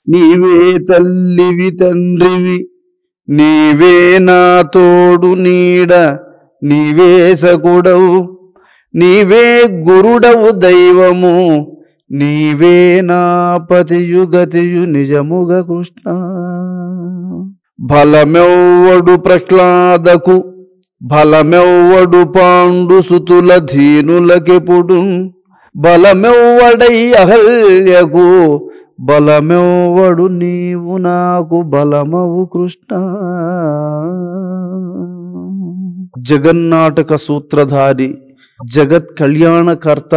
నీవే తల్లివి తండ్రివి, నీవే నా తోడు నీడ, నీవే సకుడవు, నీవే గురుడవు దైవము, నీవే నా పతియు గతియు నిజముగ కృష్ణ. బలమెవ్వడు ప్రహ్లాదకు, బలమెవ్వడు పాండు సుతుల ధీనులకెప్పుడు, బలమెవ్వడై అహల్యకు, బలమెవ్వడు నీవు నాకు బలమవు కృష్ణ. జగన్నాటక సూత్రధారి, జగత్ కళ్యాణకర్త,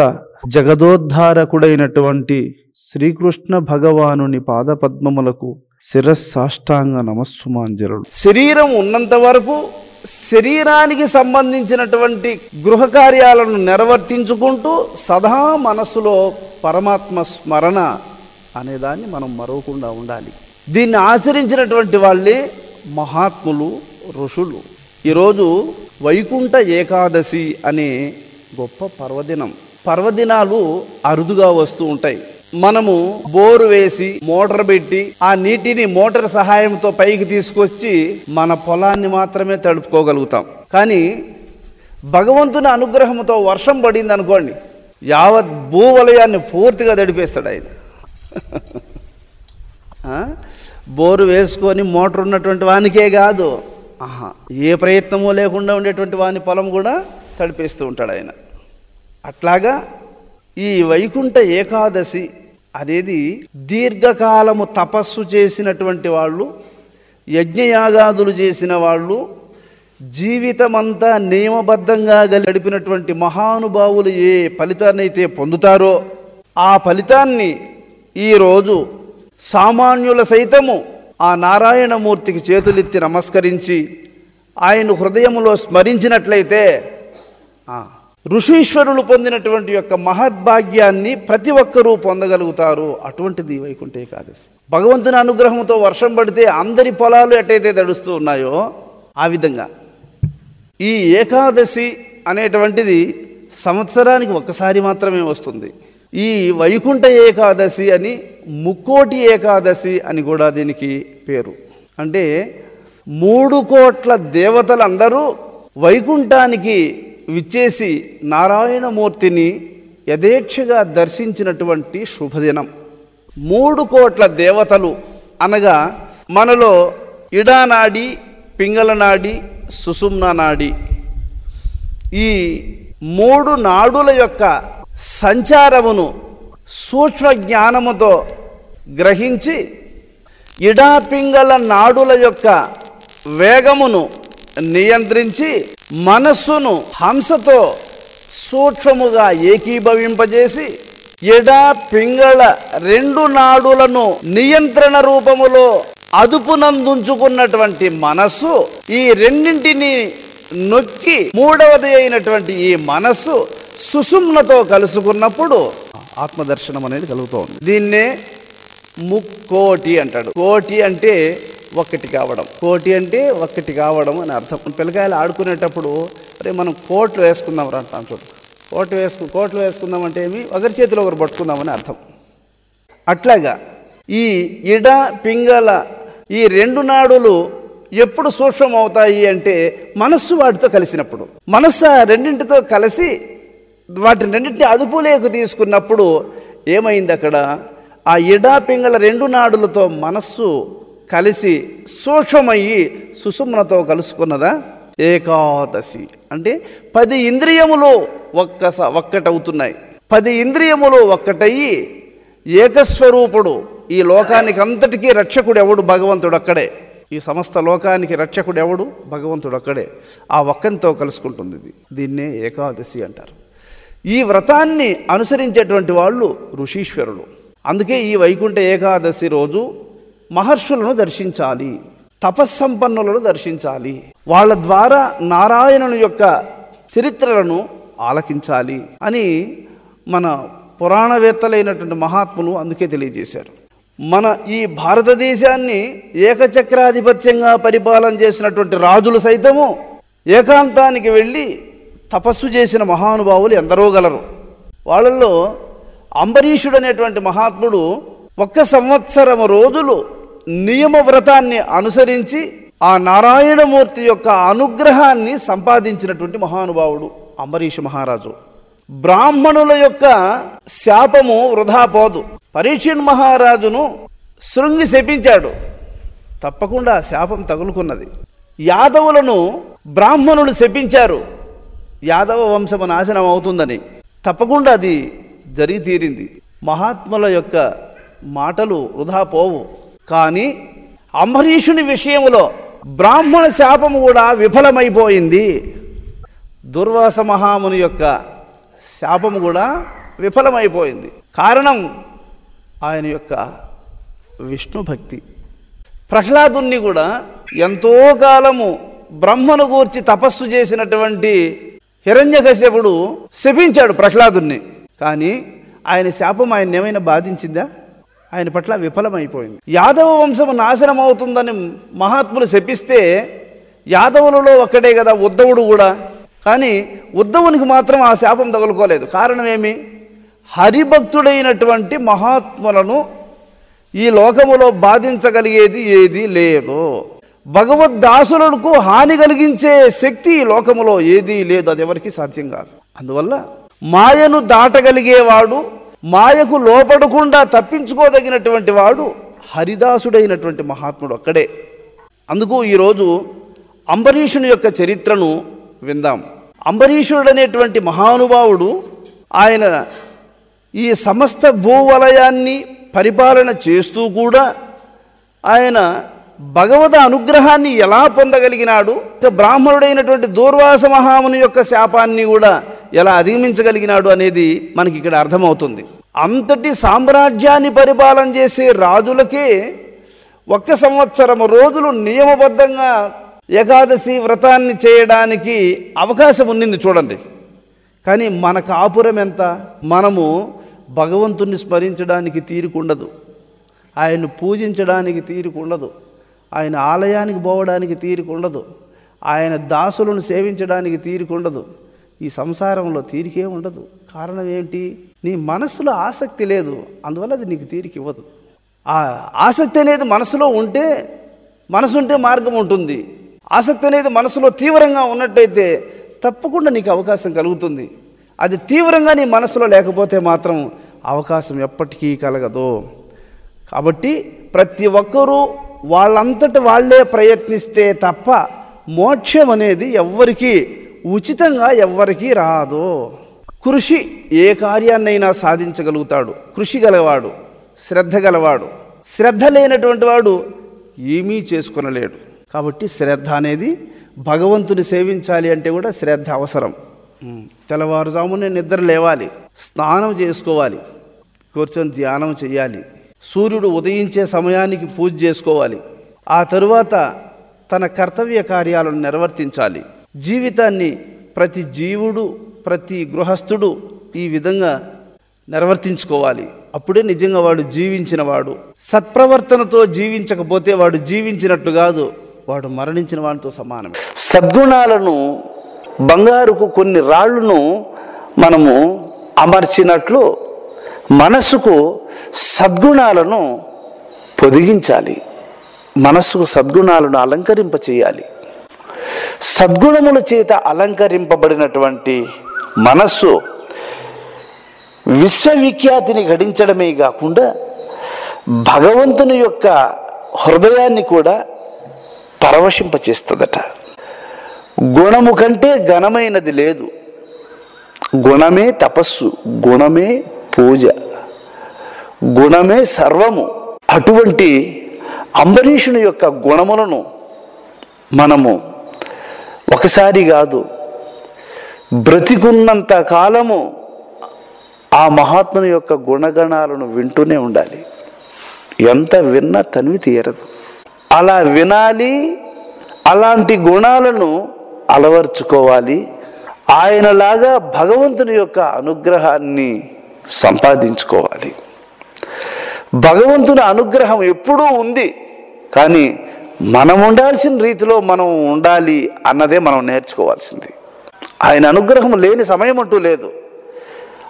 జగదోద్ధారకుడైనటువంటి శ్రీకృష్ణ భగవానుని పాదపద్మములకు శిరస్సాష్టాంగ నమస్సుమాంజలుడు. శరీరం ఉన్నంత వరకు శరీరానికి సంబంధించినటువంటి గృహ కార్యాలను నిర్వర్తించుకుంటూ సదా మనస్సులో పరమాత్మ స్మరణ అనేదాన్ని మనం మరవకుండా ఉండాలి. దీన్ని ఆచరించినటువంటి వాళ్ళే మహాత్ములు, ఋషులు. ఈరోజు వైకుంఠ ఏకాదశి అనే గొప్ప పర్వదినం. పర్వదినాలు అరుదుగా వస్తూ ఉంటాయి. మనము బోరు వేసి మోటార్ పెట్టి ఆ నీటిని మోటార్ సహాయంతో పైకి తీసుకొచ్చి మన పొలాన్ని మాత్రమే తడుపుకోగలుగుతాం. కానీ భగవంతుని అనుగ్రహంతో వర్షం పడింది అనుకోండి, యావత్ భూవలయాన్ని పూర్తిగా తడిపేస్తాడు ఆయన. బోరు వేసుకొని మోటార్ ఉన్నటువంటి వానికే కాదు, ఏ ప్రయత్నమూ లేకుండా ఉండేటువంటి వాని పొలం కూడా తడిపేస్తూ ఉంటాడు ఆయన. అట్లాగా ఈ వైకుంఠ ఏకాదశి అనేది దీర్ఘకాలము తపస్సు చేసినటువంటి వాళ్ళు, యజ్ఞయాగాదులు చేసిన వాళ్ళు, జీవితమంతా నియమబద్ధంగా గడిపినటువంటి మహానుభావులు ఏ ఫలితాన్ని అయితే పొందుతారో ఆ ఫలితాన్ని ఈరోజు సామాన్యుల సైతము ఆ నారాయణమూర్తికి చేతులెత్తి నమస్కరించి ఆయన హృదయములో స్మరించినట్లయితే ఋషీశ్వరులు పొందినటువంటి యొక్క మహద్భాగ్యాన్ని ప్రతి ఒక్కరూ పొందగలుగుతారు. అటువంటిది వైకుంఠ ఏకాదశి. భగవంతుని అనుగ్రహంతో వర్షం పడితే అందరి పొలాలు ఎట్టయితే తడుస్తూ ఉన్నాయో ఆ విధంగా ఈ ఏకాదశి అనేటువంటిది సంవత్సరానికి ఒక్కసారి మాత్రమే వస్తుంది. ఈ వైకుంఠ ఏకాదశి అని ముక్కోటి ఏకాదశి అని కూడా దీనికి పేరు. అంటే 3 కోట్ల దేవతలందరూ వైకుంఠానికి విచ్చేసి నారాయణమూర్తిని యథేచ్ఛగా దర్శించినటువంటి శుభదినం. 3 కోట్ల దేవతలు అనగా మనలో ఇడానాడి, పింగళనాడి, సుషుమ్నా నాడి, ఈ 3 నాడుల యొక్క సంచారమును సూక్ష్మ జ్ఞానముతో గ్రహించి ఇడాపింగళ నాడుల యొక్క వేగమును నియంత్రించి మనస్సును హంసతో సూక్ష్మముగా ఏకీభవింపజేసి ఎడా పింగళ 2 నాడులను నియంత్రణ రూపములో అదుపునందుంచుకున్నటువంటి మనస్సు ఈ రెండింటిని నొక్కి 3వది అయినటువంటి ఈ మనస్సు సుషుమ్నతో కలుసుకున్నప్పుడు ఆత్మదర్శనం అనేది కలుగుతోంది. దీన్నే ముక్కోటి అంటాడు. కోటి అంటే ఒక్కటి కావడం, కోటి అంటే ఒక్కటి కావడం అని అర్థం. పిల్లకాయలు ఆడుకునేటప్పుడు అరే మనం కోట్లు వేసుకుందాం రా అంటాం. చూడు, కోట్లు వేసుకుందాం అంటే ఏమి, ఒకరి చేతిలో ఒకరు పట్టుకుందామని అర్థం. అట్లాగా ఈ ఇడ పింగళ ఈ 2 నాడులు ఎప్పుడు సూక్ష్మం అవుతాయి అంటే మనస్సు వాటితో కలిసినప్పుడు. మనస్సు రెండింటితో కలిసి వాటిని రెండింటిని అదుపులోకి తీసుకున్నప్పుడు ఏమైంది, అక్కడ ఆ ఇడా పింగళ 2 నాడులతో మనస్సు కలిసి సూక్ష్మమయ్యి సుషుమ్నతో కలుసుకున్నదా ఏకాదశి. అంటే 10 ఇంద్రియములు ఒక్కటవుతున్నాయి. 10 ఇంద్రియములు ఒక్కటయ్యి ఏకస్వరూపుడు, ఈ లోకానికి అంతటికీ రక్షకుడు ఎవడు, భగవంతుడు ఒక్కడే. ఈ సమస్త లోకానికి రక్షకుడు ఎవడు, భగవంతుడు ఒక్కడే. ఆ ఒక్కనితో కలుసుకుంటుంది. దీన్నే ఏకాదశి అంటారు. ఈ వ్రతాన్ని అనుసరించేటువంటి వాళ్ళు ఋషీశ్వరులు. అందుకే ఈ వైకుంఠ ఏకాదశి రోజు మహర్షులను దర్శించాలి, తపస్సంపన్నులను దర్శించాలి, వాళ్ళ ద్వారా నారాయణుని యొక్క చరిత్రలను ఆలకించాలి అని మన పురాణవేత్తలైనటువంటి మహాత్ములు అందుకే తెలియజేశారు. మన ఈ భారతదేశాన్ని ఏకచక్రాధిపత్యంగా పరిపాలన చేసినటువంటి రాజులు సైతము ఏకాంతానికి వెళ్ళి తపస్సు చేసిన మహానుభావులు ఎందరో గలరు. వాళ్ళల్లో అంబరీషుడు అనేటువంటి మహాత్ముడు 1 సంవత్సరం రోజులు నియమ వ్రతాన్ని అనుసరించి ఆ నారాయణమూర్తి యొక్క అనుగ్రహాన్ని సంపాదించినటువంటి మహానుభావుడు అంబరీష మహారాజు. బ్రాహ్మణుల యొక్క శాపము వృధా పోదు. పరీక్షణ్ మహారాజును శృంగి శపించాడు, తప్పకుండా శాపం తగులుకున్నది. యాదవులను బ్రాహ్మణులు శపించారు, యాదవ వంశము నాశనం అవుతుందని, తప్పకుండా అది జరిగి తీరింది. మహాత్ముల యొక్క మాటలు వృధా పోవు. కానీ అంబరీషుని విషయంలో బ్రాహ్మణ శాపము కూడా విఫలమైపోయింది. దుర్వాస మహాముని యొక్క శాపము కూడా విఫలమైపోయింది. కారణం ఆయన యొక్క విష్ణు భక్తి. ప్రహ్లాదుని కూడా ఎంతో కాలము బ్రహ్మను గూర్చి తపస్సు చేసినటువంటి హిరణ్యకశ్యపుడు శపించాడు ప్రహ్లాదుని. కానీ ఆయన శాపం ఆయన ఏమైనా బాధించిందా? ఆయన పట్ల విఫలమైపోయింది. యాదవ వంశము నాశనం అవుతుందని మహాత్ములు శపిస్తే యాదవులలో ఒక్కడే కదా ఉద్ధవుడు కూడా. కానీ ఉద్ధవునికి మాత్రం ఆ శాపం తగులుకోలేదు. కారణం ఏమి? హరిభక్తుడైనటువంటి మహాత్ములను ఈ లోకములో బాధించగలిగేది ఏదీ లేదు. భగవద్దాసులకు హాని కలిగించే శక్తి ఈ లోకములో ఏదీ లేదు. అది ఎవరికి సాధ్యం కాదు. అందువల్ల మాయను దాటగలిగేవాడు, మాయకు లోపడకుండా తప్పించుకోదగినటువంటి వాడు హరిదాసుడైనటువంటి మహాత్ముడు ఒక్కడే. అందుకు ఈరోజు అంబరీషుని యొక్క చరిత్రను విందాం. అంబరీషుడు అనేటువంటి మహానుభావుడు ఆయన ఈ సమస్త భూవలయాన్ని పరిపాలన చేస్తూ కూడా ఆయన భగవద్ అనుగ్రహాన్ని ఎలా పొందగలిగినాడు, బ్రాహ్మణుడైనటువంటి దూర్వాస మహాముని యొక్క శాపాన్ని కూడా ఎలా అధిగమించగలిగినాడు అనేది మనకి ఇక్కడ అర్థమవుతుంది. అంతటి సామ్రాజ్యాన్ని పరిపాలన చేసే రాజులకే 1 సంవత్సరం రోజులు నియమబద్ధంగా ఏకాదశి వ్రతాన్ని చేయడానికి అవకాశం ఉన్నింది చూడండి. కానీ మన కాపురం ఎంత? మనము భగవంతుణ్ణి స్మరించడానికి తీరికుండదు, ఆయన్ను పూజించడానికి తీరికుండదు, ఆయన ఆలయానికి పోవడానికి తీరికుండదు, ఆయన దాసులను సేవించడానికి తీరికుండదు. ఈ సంసారంలో తీరికే ఉండదు. కారణం ఏంటి? నీ మనసులో ఆసక్తి లేదు, అందువల్ల అది నీకు తీరిక ఇవ్వదు. ఆ ఆసక్తి అనేది మనసులో ఉంటే, మనసుంటే మార్గం ఉంటుంది. ఆసక్తి అనేది మనసులో తీవ్రంగా ఉన్నట్టయితే తప్పకుండా నీకు అవకాశం కలుగుతుంది. అది తీవ్రంగా నీ మనసులో లేకపోతే మాత్రం అవకాశం ఎప్పటికీ కలగదు. కాబట్టి ప్రతి ఒక్కరూ వాళ్ళంతట వాళ్ళే ప్రయత్నిస్తే తప్ప మోక్షం అనేది ఎవ్వరికీ ఉచితంగా ఎవ్వరికీ రాదు. కృషి ఏ కార్యాన్నైనా సాధించగలుగుతాడు. కృషి గలవాడు, శ్రద్ధ గలవాడు. శ్రద్ధ లేనటువంటి వాడు ఏమీ చేసుకొనలేడు. కాబట్టి శ్రద్ధ అనేది భగవంతుని సేవించాలి అంటే కూడా శ్రద్ధ అవసరం. తెల్లవారుజామునే నిద్ర లేవాలి, స్నానం చేసుకోవాలి, కూర్చొని ధ్యానం చేయాలి, సూర్యుడు ఉదయించే సమయానికి పూజ చేసుకోవాలి, ఆ తరువాత తన కర్తవ్య కార్యాలను నిర్వర్తించాలి. జీవితాన్ని ప్రతి జీవుడు, ప్రతి గృహస్థుడు ఈ విధంగా నిర్వర్తించుకోవాలి. అప్పుడే నిజంగా వాడు జీవించిన వాడు. సత్ప్రవర్తనతో జీవించకపోతే వాడు జీవించినట్టు కాదు, వాడు మరణించిన వాడితో సమానమే. సద్గుణాలను, బంగారుకు కొన్ని రాళ్లను మనము అమర్చినట్లు మనస్సుకు సద్గుణాలను పొదిగించాలి, మనస్సుకు సద్గుణాలను అలంకరింపచేయాలి. సద్గుణముల చేత అలంకరింపబడినటువంటి మనస్సు విశ్వవిఖ్యాతిని గడించడమే కాకుండా భగవంతుని యొక్క హృదయాన్ని కూడా పరవశింపచేస్తుందట. గుణము కంటే ఘనమైనది లేదు. గుణమే తపస్సు, గుణమే పూజ, గుణమే సర్వము. అటువంటి అంబరీషుని యొక్క గుణములను మనము ఒకసారి కాదు, బ్రతికున్నంత కాలము ఆ మహాత్ముని యొక్క గుణగణాలను వింటూనే ఉండాలి. ఎంత విన్నా తనివి తీరదు. అలా వినాలి, అలాంటి గుణాలను అలవర్చుకోవాలి. ఆయనలాగా భగవంతుని యొక్క అనుగ్రహాన్ని సంపాదించుకోవాలి. భగవంతుని అనుగ్రహం ఎప్పుడూ ఉంది, కానీ మనం ఉండాల్సిన రీతిలో మనం ఉండాలి అన్నదే మనం నేర్చుకోవాల్సింది. ఆయన అనుగ్రహం లేని సమయం అంటూ లేదు.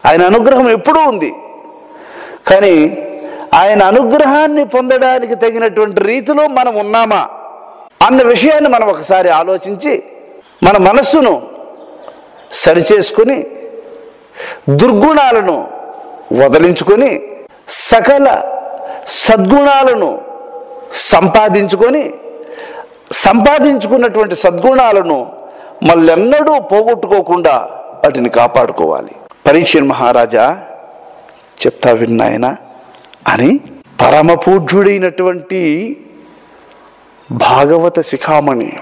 ఆయన అనుగ్రహం ఎప్పుడూ ఉంది, కానీ ఆయన అనుగ్రహాన్ని పొందడానికి తగినటువంటి రీతిలో మనం ఉన్నామా అన్న విషయాన్ని మనం ఒకసారి ఆలోచించి మన మనస్సును సరిచేసుకుని దుర్గుణాలను వదిలించుకొని సకల సద్గుణాలను సంపాదించుకున్నటువంటి సద్గుణాలను మళ్ళెన్నడూ పోగొట్టుకోకుండా వాటిని కాపాడుకోవాలి. పరీక్షణ్ మహారాజా చెప్తా విన్నాయన అని పరమపూజ్యుడైనటువంటి భాగవత శిఖామణి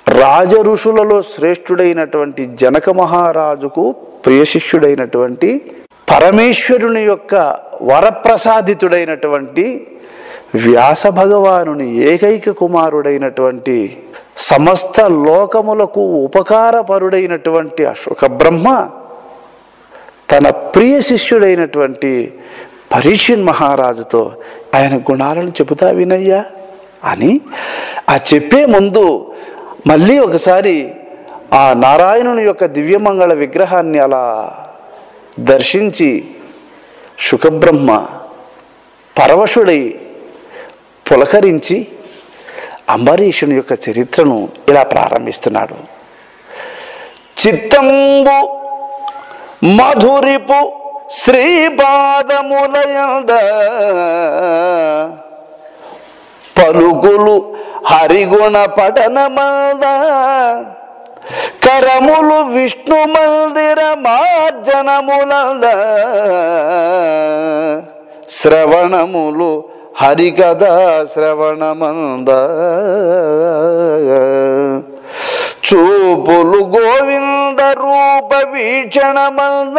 రాజ ఋషులలో శ్రేష్ఠుడైనటువంటి జనక మహారాజుకు ప్రియశిష్యుడైనటువంటి పరమేశ్వరుని యొక్క వరప్రసాదితుడైనటువంటి వ్యాస భగవానుని ఏకైక కుమారుడైనటువంటి సమస్త లోకములకు ఉపకారపరుడైనటువంటి అశోక బ్రహ్మ తన ప్రియ శిష్యుడైనటువంటి పరీక్షణ్ మహారాజుతో ఆయన గుణాలను చెబుతా వినయ్యా అని ఆ చెప్పే ముందు మళ్ళీ ఒకసారి ఆ నారాయణుని యొక్క దివ్యమంగళ విగ్రహాన్ని అలా దర్శించి శుకబ్రహ్మ పరవశుడై పులకరించి అంబరీషుని యొక్క చరిత్రను ఇలా ప్రారంభిస్తున్నాడు. చిత్తంబు మధురిపు శ్రీపాదములయంద పలుకులు హరిగుణ పఠనమంద కరములు విష్ణు మందిర మార్జనములంద శ్రవణములు హరికథ శ్రవణమంద చూపులు గోవింద రూప వీక్షణమంద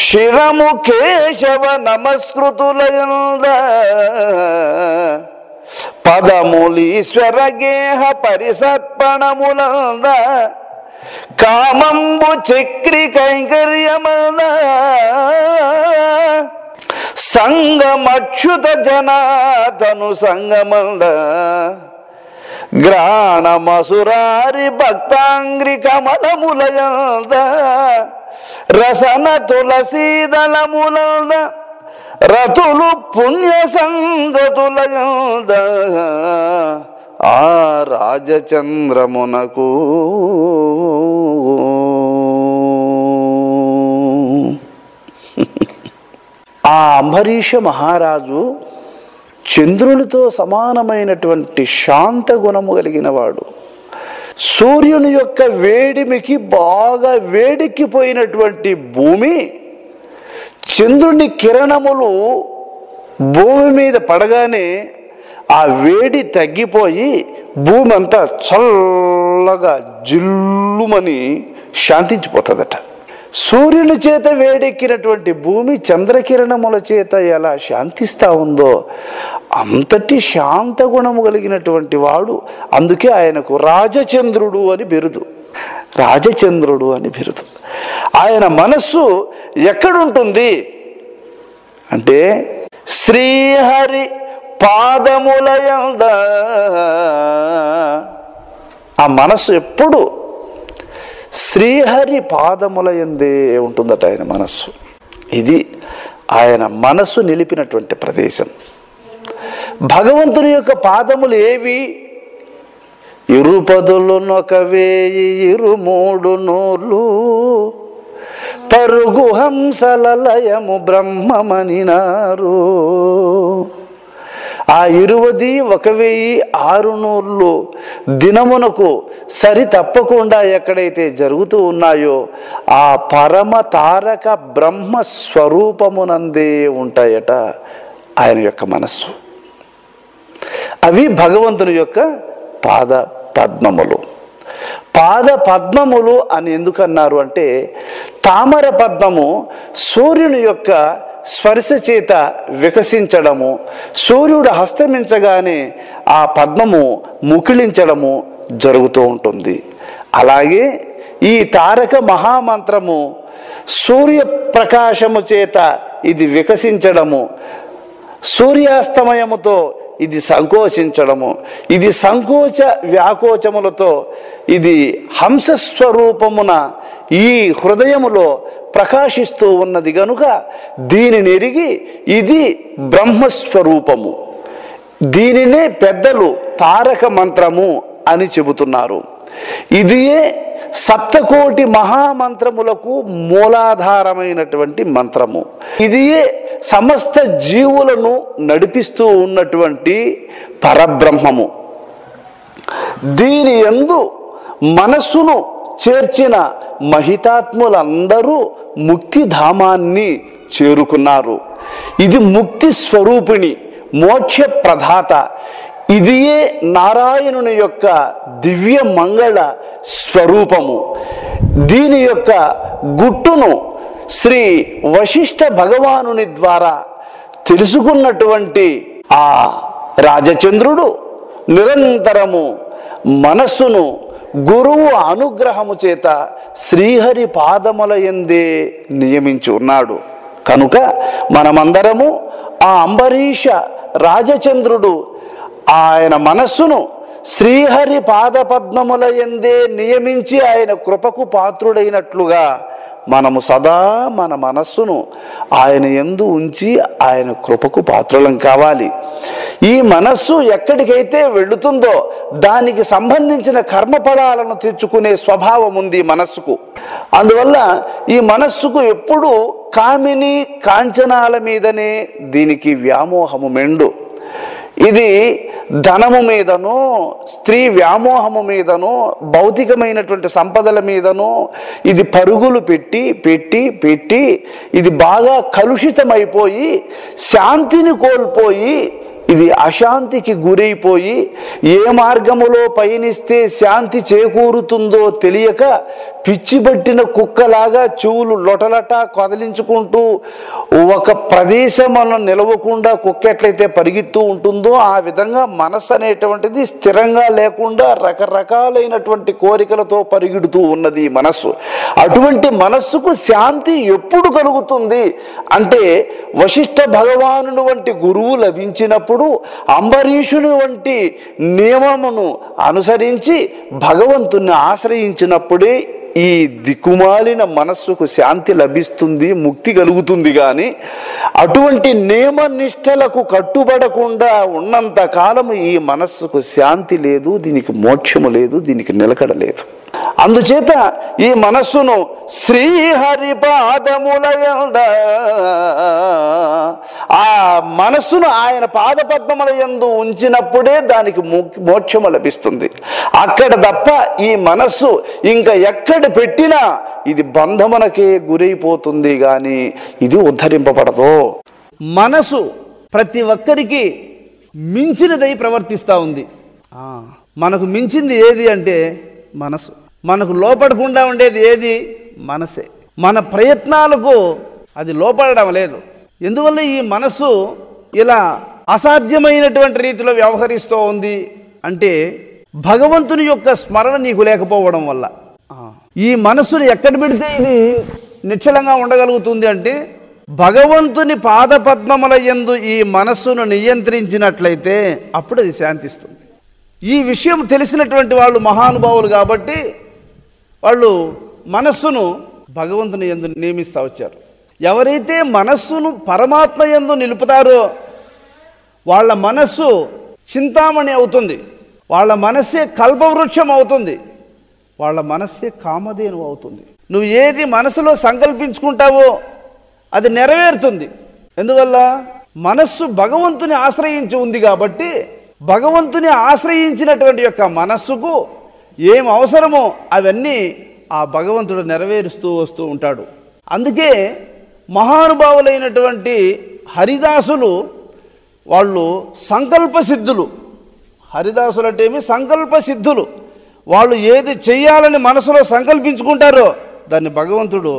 శిరము కేశవ నమస్కృతులయంద పదములీశ్వర గేహ పరిసర్పణములంద కామంబు చక్రి కైంకర్యమంద సంగమక్షుత జనాతను సంగమంద గ్రాణమసురారి భక్తాంగ్రి కమలములయంద రసన తులసీదళములంద రతులు పుణ్య సంగతులయంద ఆ రాజచంద్రమునకు ఆ అంబరీష మహారాజు చంద్రునితో సమానమైనటువంటి శాంత గుణము కలిగిన వాడు. సూర్యుని యొక్క వేడిమికి బాగా వేడెక్కిపోయినటువంటి భూమి చంద్రుని కిరణములు భూమి మీద పడగానే ఆ వేడి తగ్గిపోయి భూమి అంతా చల్లగా జిల్లుమని శాంతించిపోతుందట. సూర్యుని చేత వేడెక్కినటువంటి భూమి చంద్రకిరణముల చేత ఎలా శాంతిస్తూ ఉందో అంతటి శాంత గుణము కలిగినటువంటి వాడు. అందుకే ఆయనకు రాజచంద్రుడు అని బిరుదు. రాజచంద్రుడు అని బిరుదు. ఆయన మనస్సు ఎక్కడుంటుంది అంటే శ్రీహరి పాదములయంద. ఆ మనస్సు ఎప్పుడు శ్రీహరి పాదములయందే ఉంటుందట ఆయన మనస్సు. ఇది ఆయన మనస్సు నిలిపినటువంటి ప్రదేశం. భగవంతుని యొక్క పాదములు ఏవి? ఇరుపదులునొక వేయి ఇరుమూడు నూర్లు పరుగు హంసలలయము బ్రహ్మమనినారు. ఆ 20,106 దినమునకు సరి తప్పకుండా ఎక్కడైతే జరుగుతూ ఉన్నాయో ఆ పరమ తారక బ్రహ్మ స్వరూపమునందే ఉంటాయట ఆయన యొక్క మనస్సు. అవి భగవంతుని యొక్క పాద పద్మములు. పాద పద్మములు అని ఎందుకన్నారు అంటే తామర పద్మము సూర్యుని యొక్క స్పర్శ చేత వికసించడము, సూర్యుడు హస్తమించగానే ఆ పద్మము ముకిళించడము జరుగుతూ ఉంటుంది. అలాగే ఈ తారక మహామంత్రము సూర్యప్రకాశము చేత ఇది వికసించడము, సూర్యాస్తమయముతో ఇది సంకోచించడము, ఇది సంకోచ వ్యాకోచములతో ఇది హంసస్వరూపమున ఈ హృదయములో ప్రకాశిస్తూ ఉన్నది గనుక దీనిని ఎరిగి ఇది బ్రహ్మస్వరూపము, దీనినే పెద్దలు తారక మంత్రము అని చెబుతున్నారు. ఇదియే సప్తకోటి మహామంత్రములకు మూలాధారమైనటువంటి మంత్రము. ఇదియే సమస్త జీవులను నడిపిస్తూ ఉన్నటువంటి పరబ్రహ్మము. దీని యందు మనస్సును చేర్చిన మహితాత్ములందరూ ముక్తిధామాన్ని చేరుకున్నారు. ఇది ముక్తి స్వరూపిణి, మోక్ష ప్రదాత. ఇదియే నారాయణుని యొక్క దివ్య మంగళ స్వరూపము. దీని యొక్క గుట్టును శ్రీ వశిష్ఠ భగవానుని ద్వారా తెలుసుకున్నటువంటి ఆ రాజచంద్రుడు నిరంతరము మనస్సును గురువు అనుగ్రహము చేత శ్రీహరి పాదముల యందే నియమించి ఉన్నాడు. కనుక మనమందరము ఆ అంబరీష రాజచంద్రుడు ఆయన మనస్సును శ్రీహరి పాదపద్మముల యందే నియమించి ఆయన కృపకు పాత్రుడైనట్లుగా మనము సదా మన మనస్సును ఆయన యందు ఉంచి ఆయన కృపకు పాత్రులం కావాలి. ఈ మనస్సు ఎక్కడికైతే వెళుతుందో దానికి సంబంధించిన కర్మఫలాలను తెచ్చుకునే స్వభావం ఉంది మనస్సుకు. అందువల్ల ఈ మనస్సుకు ఎప్పుడూ కామిని కాంచనాల మీదనే దీనికి వ్యామోహము మెండు. ఇది ధనము మీదనో, స్త్రీ వ్యామోహము మీదనో, భౌతికమైనటువంటి సంపదల మీదనో ఇది పరుగులు పెట్టి పెట్టి పెట్టి ఇది బాగా కలుషితమైపోయి శాంతిని కోల్పోయి ఇది అశాంతికి గురైపోయి ఏ మార్గములో పయనిస్తే శాంతి చేకూరుతుందో తెలియక పిచ్చిబట్టిన కుక్కలాగా చెవులు లొటలట కదిలించుకుంటూ ఒక ప్రదేశంలో నిలవకుండా కుక్క ఎట్లయితే పరిగెత్తూ ఉంటుందో ఆ విధంగా మనస్సు అనేటువంటిది స్థిరంగా లేకుండా రకరకాలైనటువంటి కోరికలతో పరిగెడుతూ ఉన్నది మనస్సు. అటువంటి మనస్సుకు శాంతి ఎప్పుడు కలుగుతుంది అంటే వశిష్ఠ భగవానుడు వంటి గురువు లభించినప్పుడు, అంబరీషుని వంటి నియమమును అనుసరించి భగవంతుని ఆశ్రయించినప్పుడే ఈ దిక్కుమాలిన మనస్సుకు శాంతి లభిస్తుంది, ముక్తి కలుగుతుంది. కానీ అటువంటి నియమనిష్టలకు కట్టుబడకుండా ఉన్నంత కాలము ఈ మనస్సుకు శాంతి లేదు, దీనికి మోక్షము లేదు, దీనికి నిలకడ లేదు. అందుచేత ఈ మనస్సును శ్రీహరి పాదముల యందు, ఆ మనస్సును ఆయన పాదపద్మముల యందు ఉంచినప్పుడే దానికి మోక్షము లభిస్తుంది. అక్కడ తప్ప ఈ మనస్సు ఇంకా ఎక్కడ పెట్టినా ఇది బంధమునకే గురైపోతుంది కానీ ఇది ఉద్ధరింపబడదు. మనసు ప్రతి ఒక్కరికి మించినదై ప్రవర్తిస్తూ ఉంది. మనకు మించింది ఏది అంటే మనసు. మనకు లోపడకుండా ఉండేది ఏది? మనసే. మన ప్రయత్నాలకు అది లోపడడం లేదు. ఎందువల్ల ఈ మనస్సు ఇలా అసాధ్యమైనటువంటి రీతిలో వ్యవహరిస్తూ ఉంది అంటే భగవంతుని యొక్క స్మరణ నీకు లేకపోవడం వల్ల. ఈ మనస్సును ఎక్కడ పెడితే ఇది నిశ్చలంగా ఉండగలుగుతుంది అంటే భగవంతుని పాదపద్మముల యందు ఈ మనస్సును నియంత్రించినట్లయితే అప్పుడు అది శాంతిస్తుంది. ఈ విషయం తెలిసినటువంటి వాళ్ళు మహానుభావులు కాబట్టి వాళ్ళు మనస్సును భగవంతుని యందు నియమిస్తూ వచ్చారు. ఎవరైతే మనస్సును పరమాత్మ యందు నిలుపుతారో వాళ్ళ మనస్సు చింతామణి అవుతుంది, వాళ్ళ మనస్సే కల్పవృక్షం అవుతుంది, వాళ్ళ మనస్సే కామధేను అవుతుంది. నువ్వు ఏది మనసులో సంకల్పించుకుంటావో అది నెరవేరుతుంది. ఎందువల్ల మనస్సు భగవంతుని ఆశ్రయించి ఉంది కాబట్టి భగవంతుని ఆశ్రయించినటువంటి యొక్క మనస్సుకు ఏం అవసరమో అవన్నీ ఆ భగవంతుడు నెరవేరుస్తూ వస్తూ ఉంటాడు. అందుకే మహానుభావులైనటువంటి హరిదాసులు వాళ్ళు సంకల్ప సిద్ధులు. హరిదాసులు అంటే ఏమి? సంకల్ప సిద్ధులు. వాళ్ళు ఏది చెయ్యాలని మనసులో సంకల్పించుకుంటారో దాన్ని భగవంతుడు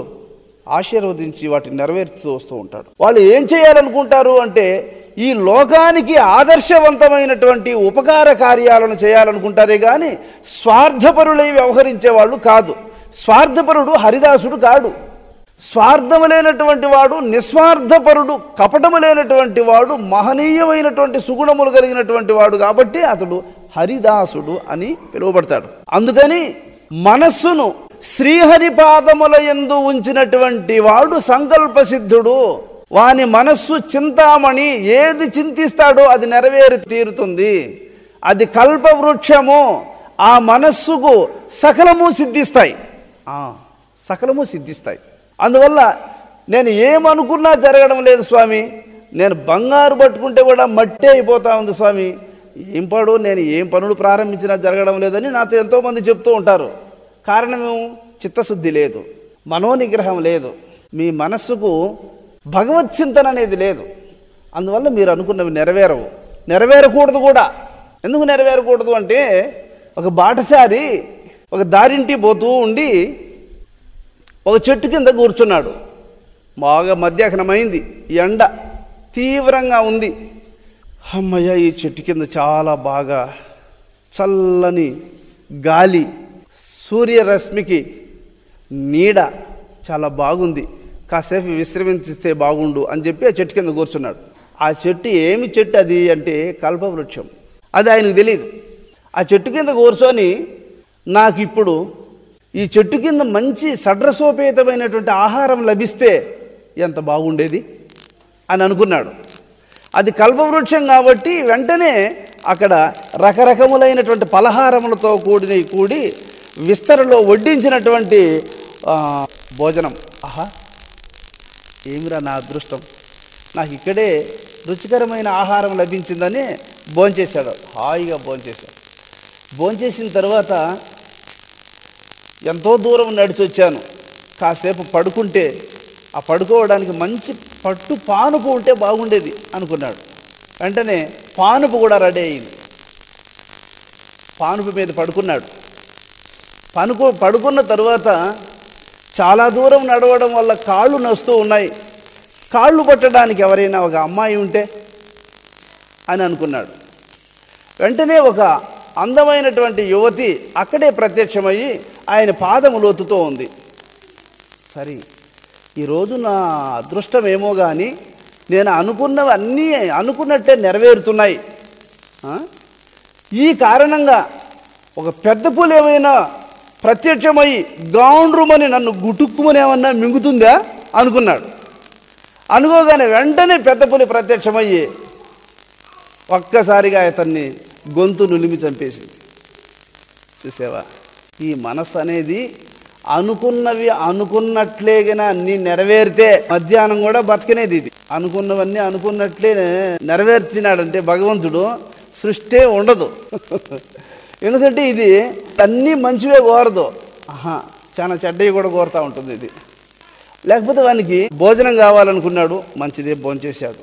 ఆశీర్వదించి వాటిని నెరవేరుస్తూ వస్తూ ఉంటాడు. వాళ్ళు ఏం చేయాలనుకుంటారు అంటే ఈ లోకానికి ఆదర్శవంతమైనటువంటి ఉపకార కార్యాలను చేయాలనుకుంటారే కానీ స్వార్థపరులై వ్యవహరించే వాళ్ళు కాదు. స్వార్థపరుడు హరిదాసుడు కాడు. స్వార్థము లేనటువంటి వాడు నిస్వార్థపరుడు, కపటము లేనటువంటి వాడు, మహనీయమైనటువంటి సుగుణములు కలిగినటువంటి వాడు కాబట్టి అతడు హరిదాసుడు అని పిలువబడతాడు. అందుకని మనస్సును శ్రీహరి పాదముల యందు ఉంచినటువంటి వాడు సంకల్ప సిద్ధుడు. వాని మనస్సు చింతామణి, ఏది చింతిస్తాడో అది నెరవేరి తీరుతుంది. అది కల్పవృక్షము. ఆ మనస్సుకు సకలము సిద్ధిస్తాయి, సకలము సిద్ధిస్తాయి. అందువల్ల నేను ఏమనుకున్నా జరగడం లేదు స్వామి, నేను బంగారు పట్టుకుంటే కూడా మట్టే అయిపోతా ఉంది స్వామి, ఏం పడు నేను ఏం పనులు ప్రారంభించినా జరగడం లేదని నాతో ఎంతోమంది చెప్తూ ఉంటారు. కారణమేమో చిత్తశుద్ధి లేదు, మనోనిగ్రహం లేదు, మీ మనస్సుకు భగవత్ చింతన అనేది లేదు. అందువల్ల మీరు అనుకున్నవి నెరవేరవు, నెరవేరకూడదు కూడా. ఎందుకు నెరవేరకూడదు అంటే, ఒక బాటసారి ఒక దారింటి పోతూ ఉండి ఒక చెట్టు కింద కూర్చున్నాడు. బాగా మధ్యాహ్నమైంది, ఎండ తీవ్రంగా ఉంది. అమ్మయ్య, ఈ చెట్టు కింద చాలా బాగా చల్లని గాలి, సూర్యరశ్మికి నీడ చాలా బాగుంది, కాసేపు విశ్రమించితే బాగుండు అని చెప్పి ఆ చెట్టు కింద కూర్చున్నాడు. ఆ చెట్టు ఏమి చెట్టు అది అంటే కల్పవృక్షం. అది ఆయనకు తెలియదు. ఆ చెట్టు కింద కూర్చొని నాకు ఇప్పుడు ఈ చెట్టు కింద మంచి షడ్రసోపేతమైనటువంటి ఆహారం లభిస్తే ఎంత బాగుండేది అని అనుకున్నాడు. అది కల్పవృక్షం కాబట్టి వెంటనే అక్కడ రకరకములైనటువంటి పలహారములతో కూడి విస్తరలో వడ్డించినటువంటి భోజనం. ఆహా, ఏమిరా నా అదృష్టం, నాకు ఇక్కడే రుచికరమైన ఆహారం లభించిందని భోంచేశాడు. హాయిగా భోంచేశాడు. భోంచేసిన తర్వాత ఎంతో దూరం నడిచి వచ్చాను, కాసేపు పడుకుంటే ఆ పడుకోవడానికి మంచి పట్టు పానుపు ఉంటే బాగుండేది అనుకున్నాడు. వెంటనే పానుపు కూడా రెడీ అయింది. పానుపు మీద పడుకున్నాడు. పడుకున్న తర్వాత చాలా దూరం నడవడం వల్ల కాళ్ళు నొస్తూ ఉన్నాయి. కాళ్ళు పట్టడానికి ఎవరైనా ఒక అమ్మాయి ఉంటే అని అనుకున్నాడు. వెంటనే ఒక అందమైనటువంటి యువతి అక్కడే ప్రత్యక్షమయ్యి ఆయన పాదములు ఒత్తుతూ ఉంది. సరే, ఈరోజు నా అదృష్టమేమో కానీ నేను అనుకున్నవి అన్నీ అనుకున్నట్టే నెరవేరుతున్నాయి. ఈ కారణంగా ఒక పెద్ద పులి ఏమైనా ప్రత్యక్షమయ్యి గాండ్రుమని నన్ను గుటుక్కుమని ఏమన్నా మింగుతుందా అనుకున్నాడు. అనుకోగానే వెంటనే పెద్ద పులి ప్రత్యక్షమయ్యి ఒక్కసారిగా అతన్ని గొంతు నులిమి చంపేసింది. చూసావా, ఈ మనస్సు అనేది అనుకున్నవి అనుకున్నట్లేగా అన్నీ నెరవేరితే మధ్యాహ్నం కూడా బతికినేది. ఇది అనుకున్నవన్నీ అనుకున్నట్లే నెరవేర్చినాడంటే భగవంతుడు సృష్టి ఉండదు. ఎందుకంటే ఇది అన్నీ మంచివే కోరదు, చాలా చెడ్డవి కూడా కోరుతూ ఉంటుంది ఇది. లేకపోతే వానికి భోజనం కావాలనుకున్నాడు, మంచిదే భోంచేశాడు.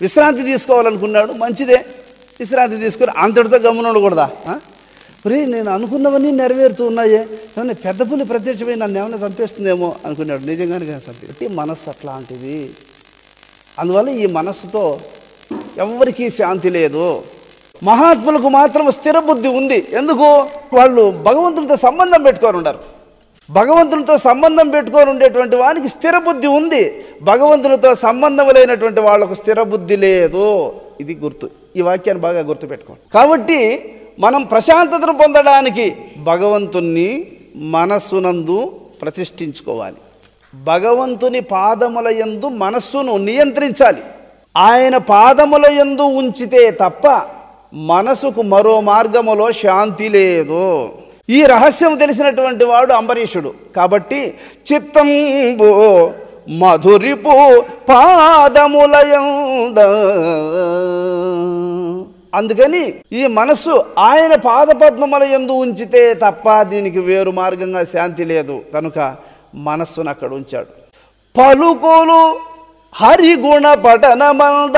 విశ్రాంతి తీసుకోవాలనుకున్నాడు, మంచిదే విశ్రాంతి తీసుకుని అంతటితో గమ్మున ఉండకూడదా? మరి నేను అనుకున్నవన్నీ నెరవేరుతూ ఉన్నాయే, ఏమన్నా పెద్ద పులి ప్రత్యక్షమై నన్ను ఏమైనా చంపేస్తుందేమో అనుకున్నాడు. నిజంగానే చంపేది మనస్సు అట్లాంటిది. అందువల్ల ఈ మనస్సుతో ఎవరికీ శాంతి లేదు. మహాత్ములకు మాత్రం స్థిర బుద్ధి ఉంది. ఎందుకు? వాళ్ళు భగవంతునితో సంబంధం పెట్టుకొని ఉండరు. భగవంతునితో సంబంధం పెట్టుకొని ఉండేటువంటి వానికి స్థిర బుద్ధి ఉంది. భగవంతునితో సంబంధం లేనటువంటి వాళ్ళకు స్థిర బుద్ధి లేదు. ఇది గుర్తు, ఈ వాక్యాన్ని బాగా గుర్తుపెట్టుకోండి. కాబట్టి మనం ప్రశాంతతను పొందడానికి భగవంతుణ్ణి మనస్సునందు ప్రతిష్ఠించుకోవాలి. భగవంతుని పాదముల యందు మనస్సును నియంత్రించాలి. ఆయన పాదముల యందు ఉంచితే తప్ప మనసుకు మరో మార్గములో శాంతి లేదు. ఈ రహస్యం తెలిసినటువంటి వాడు అంబరీషుడు. కాబట్టి చిత్తంబు మధురిపు పాదములయంద, అందుకని ఈ మనస్సు ఆయన పాదపద్మముల యందు ఉంచితే తప్ప దీనికి వేరు మార్గంగా శాంతి లేదు. కనుక మనస్సును అక్కడ ఉంచాడు. పలుకులు హరిగుణ పఠనమంద,